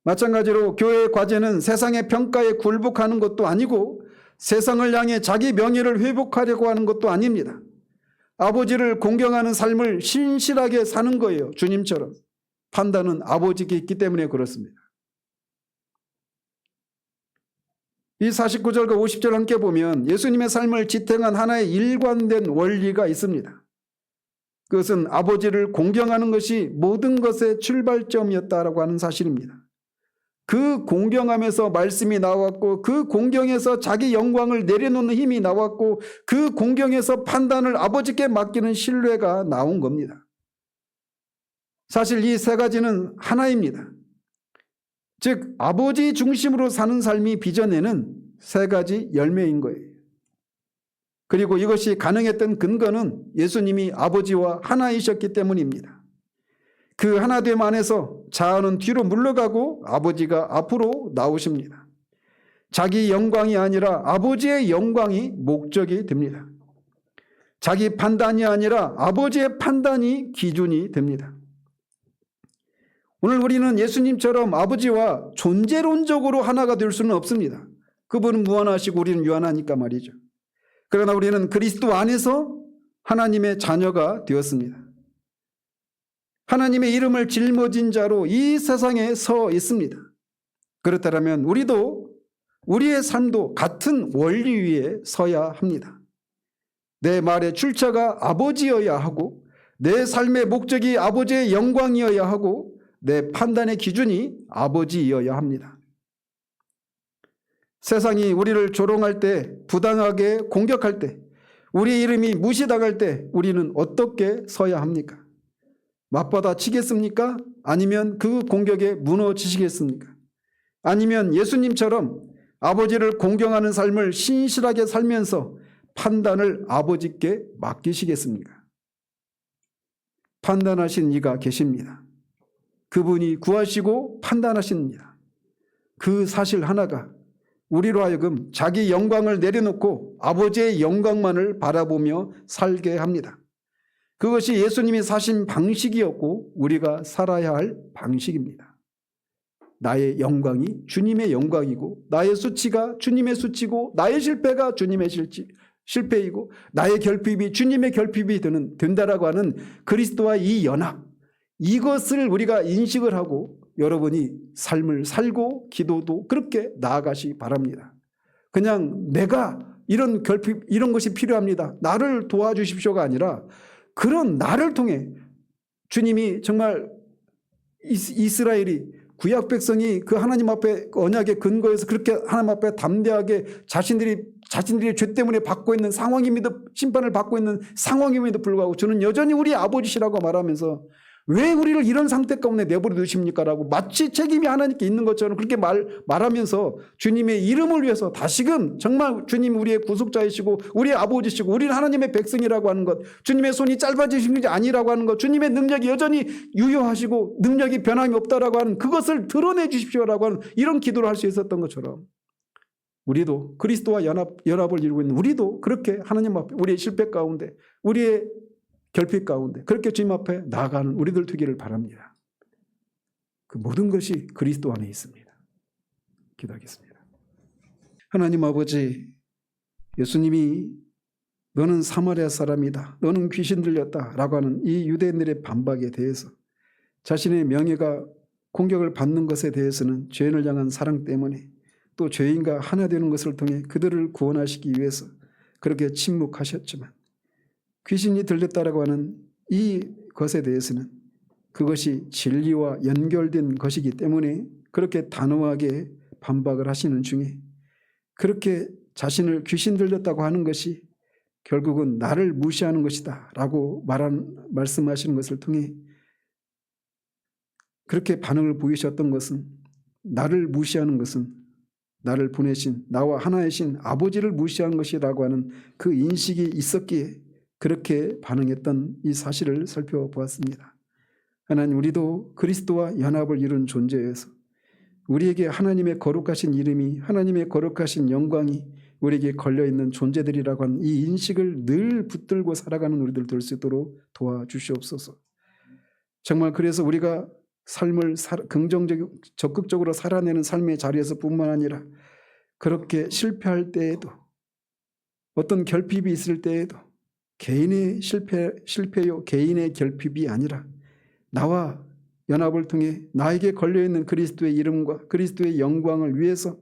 마찬가지로 교회의 과제는 세상의 평가에 굴복하는 것도 아니고 세상을 향해 자기 명예를 회복하려고 하는 것도 아닙니다. 아버지를 공경하는 삶을 신실하게 사는 거예요. 주님처럼. 판단은 아버지께 있기 때문에 그렇습니다. 이 49절과 50절 함께 보면 예수님의 삶을 지탱한 하나의 일관된 원리가 있습니다. 그것은 아버지를 공경하는 것이 모든 것의 출발점이었다라고 하는 사실입니다. 그 공경함에서 말씀이 나왔고 그 공경에서 자기 영광을 내려놓는 힘이 나왔고 그 공경에서 판단을 아버지께 맡기는 신뢰가 나온 겁니다. 사실 이 세 가지는 하나입니다. 즉 아버지 중심으로 사는 삶이 빚어내는 세 가지 열매인 거예요. 그리고 이것이 가능했던 근거는 예수님이 아버지와 하나이셨기 때문입니다. 그 하나됨 안에서 자아는 뒤로 물러가고 아버지가 앞으로 나오십니다. 자기 영광이 아니라 아버지의 영광이 목적이 됩니다. 자기 판단이 아니라 아버지의 판단이 기준이 됩니다. 오늘 우리는 예수님처럼 아버지와 존재론적으로 하나가 될 수는 없습니다. 그분은 무한하시고 우리는 유한하니까 말이죠. 그러나 우리는 그리스도 안에서 하나님의 자녀가 되었습니다. 하나님의 이름을 짊어진 자로 이 세상에 서 있습니다. 그렇다면 우리도 우리의 삶도 같은 원리 위에 서야 합니다. 내 말의 출처가 아버지여야 하고 내 삶의 목적이 아버지의 영광이어야 하고 내 판단의 기준이 아버지여야 합니다. 세상이 우리를 조롱할 때, 부당하게 공격할 때, 우리 이름이 무시당할 때 우리는 어떻게 서야 합니까? 맞받아 치겠습니까? 아니면 그 공격에 무너지시겠습니까? 아니면 예수님처럼 아버지를 공경하는 삶을 신실하게 살면서 판단을 아버지께 맡기시겠습니까? 판단하신 이가 계십니다. 그분이 구하시고 판단하십니다. 그 사실 하나가 우리로 하여금 자기 영광을 내려놓고 아버지의 영광만을 바라보며 살게 합니다. 그것이 예수님이 사신 방식이었고 우리가 살아야 할 방식입니다. 나의 영광이 주님의 영광이고 나의 수치가 주님의 수치고 나의 실패가 주님의 실패이고 나의 결핍이 주님의 결핍이 된다라고 하는 그리스도와의 이 연합, 이것을 우리가 인식을 하고 여러분이 삶을 살고 기도도 그렇게 나아가시기 바랍니다. 그냥 내가 이런 결핍, 이런 것이 필요합니다. 나를 도와주십시오가 아니라 그런 나를 통해 주님이 정말 이스라엘이 구약 백성이 그 하나님 앞에 언약의 근거에서 그렇게 하나님 앞에 담대하게 자신들이 죄 때문에 받고 있는 상황임에도 심판을 받고 있는 상황임에도 불구하고 저는 여전히 우리 아버지시라고 말하면서 왜 우리를 이런 상태 가운데 내버려 두십니까? 라고 마치 책임이 하나님께 있는 것처럼 그렇게 말하면서 주님의 이름을 위해서 다시금 정말 주님 우리의 구속자이시고 우리의 아버지시고 우리는 하나님의 백성이라고 하는 것, 주님의 손이 짧아지신 것이 아니라고 하는 것, 주님의 능력이 여전히 유효하시고 능력이 변함이 없다라고 하는 그것을 드러내 주십시오라고 하는 이런 기도를 할 수 있었던 것처럼 우리도 그리스도와 연합을 이루고 있는 우리도 그렇게 하나님 앞에 우리의 실패 가운데 우리의 결핍 가운데 그렇게 주님 앞에 나아가는 우리들 되기를 바랍니다. 그 모든 것이 그리스도 안에 있습니다. 기도하겠습니다. 하나님 아버지, 예수님이 너는 사마리아 사람이다, 너는 귀신 들렸다 라고 하는 이 유대인들의 반박에 대해서 자신의 명예가 공격을 받는 것에 대해서는 죄인을 향한 사랑 때문에 또 죄인과 하나 되는 것을 통해 그들을 구원하시기 위해서 그렇게 침묵하셨지만 귀신이 들렸다라고 하는 이 것에 대해서는 그것이 진리와 연결된 것이기 때문에 그렇게 단호하게 반박을 하시는 중에 그렇게 자신을 귀신 들렸다고 하는 것이 결국은 나를 무시하는 것이다 라고 말씀하시는 것을 통해 그렇게 반응을 보이셨던 것은 나를 무시하는 것은 나를 보내신 나와 하나이신 아버지를 무시하는 것이라고 하는 그 인식이 있었기에 그렇게 반응했던 이 사실을 살펴보았습니다. 하나님, 우리도 그리스도와 연합을 이룬 존재여서 우리에게 하나님의 거룩하신 이름이, 하나님의 거룩하신 영광이 우리에게 걸려있는 존재들이라고 하는 이 인식을 늘 붙들고 살아가는 우리들 될 수 있도록 도와주시옵소서. 정말 그래서 우리가 삶을 적극적으로 살아내는 삶의 자리에서 뿐만 아니라 그렇게 실패할 때에도 어떤 결핍이 있을 때에도 개인의 실패요 개인의 결핍이 아니라 나와 연합을 통해 나에게 걸려있는 그리스도의 이름과 그리스도의 영광을 위해서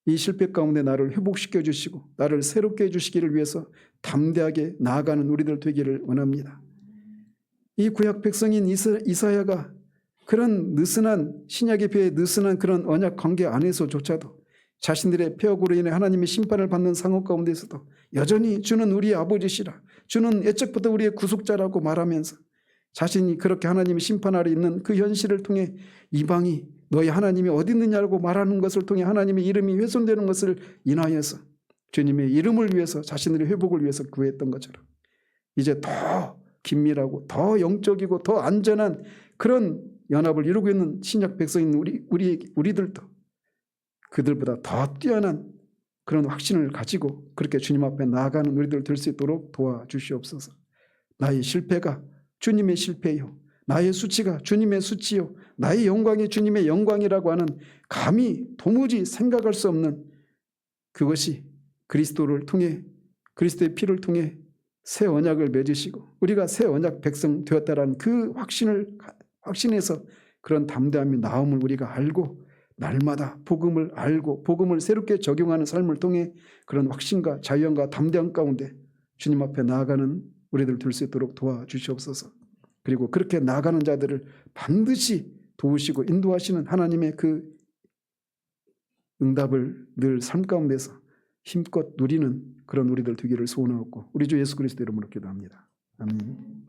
이 실패 가운데 나를 회복시켜 주시고 나를 새롭게 해주시기를 위해서 담대하게 나아가는 우리들 되기를 원합니다. 이 구약 백성인 이사야가 그런 느슨한 신약에 비해 느슨한 그런 언약 관계 안에서조차도 자신들의 폐역으로 인해 하나님의 심판을 받는 상황 가운데서도 여전히 주는 우리 아버지시라, 주는 애적부터 우리의 구속자라고 말하면서 자신이 그렇게 하나님의 심판 아래 있는 그 현실을 통해 이방이 너희 하나님이 어디 있느냐고 말하는 것을 통해 하나님의 이름이 훼손되는 것을 인하여서 주님의 이름을 위해서 자신들의 회복을 위해서 구했던 것처럼 이제 더 긴밀하고 더 영적이고 더 안전한 그런 연합을 이루고 있는 신약 백성인 우리들도 그들보다 더 뛰어난 그런 확신을 가지고 그렇게 주님 앞에 나아가는 우리들 될 수 있도록 도와주시옵소서. 나의 실패가 주님의 실패요, 나의 수치가 주님의 수치요, 나의 영광이 주님의 영광이라고 하는 감히 도무지 생각할 수 없는 그것이 그리스도를 통해 그리스도의 피를 통해 새 언약을 맺으시고 우리가 새 언약 백성 되었다라는 그 확신에서 그런 담대함이 나옴을 우리가 알고 날마다 복음을 알고 복음을 새롭게 적용하는 삶을 통해 그런 확신과 자유함과 담대함 가운데 주님 앞에 나아가는 우리들 될 수 있도록 도와주시옵소서. 그리고 그렇게 나아가는 자들을 반드시 도우시고 인도하시는 하나님의 그 응답을 늘 삶 가운데서 힘껏 누리는 그런 우리들 되기를 소원하고 우리 주 예수 그리스도 이름으로 기도합니다. 아멘.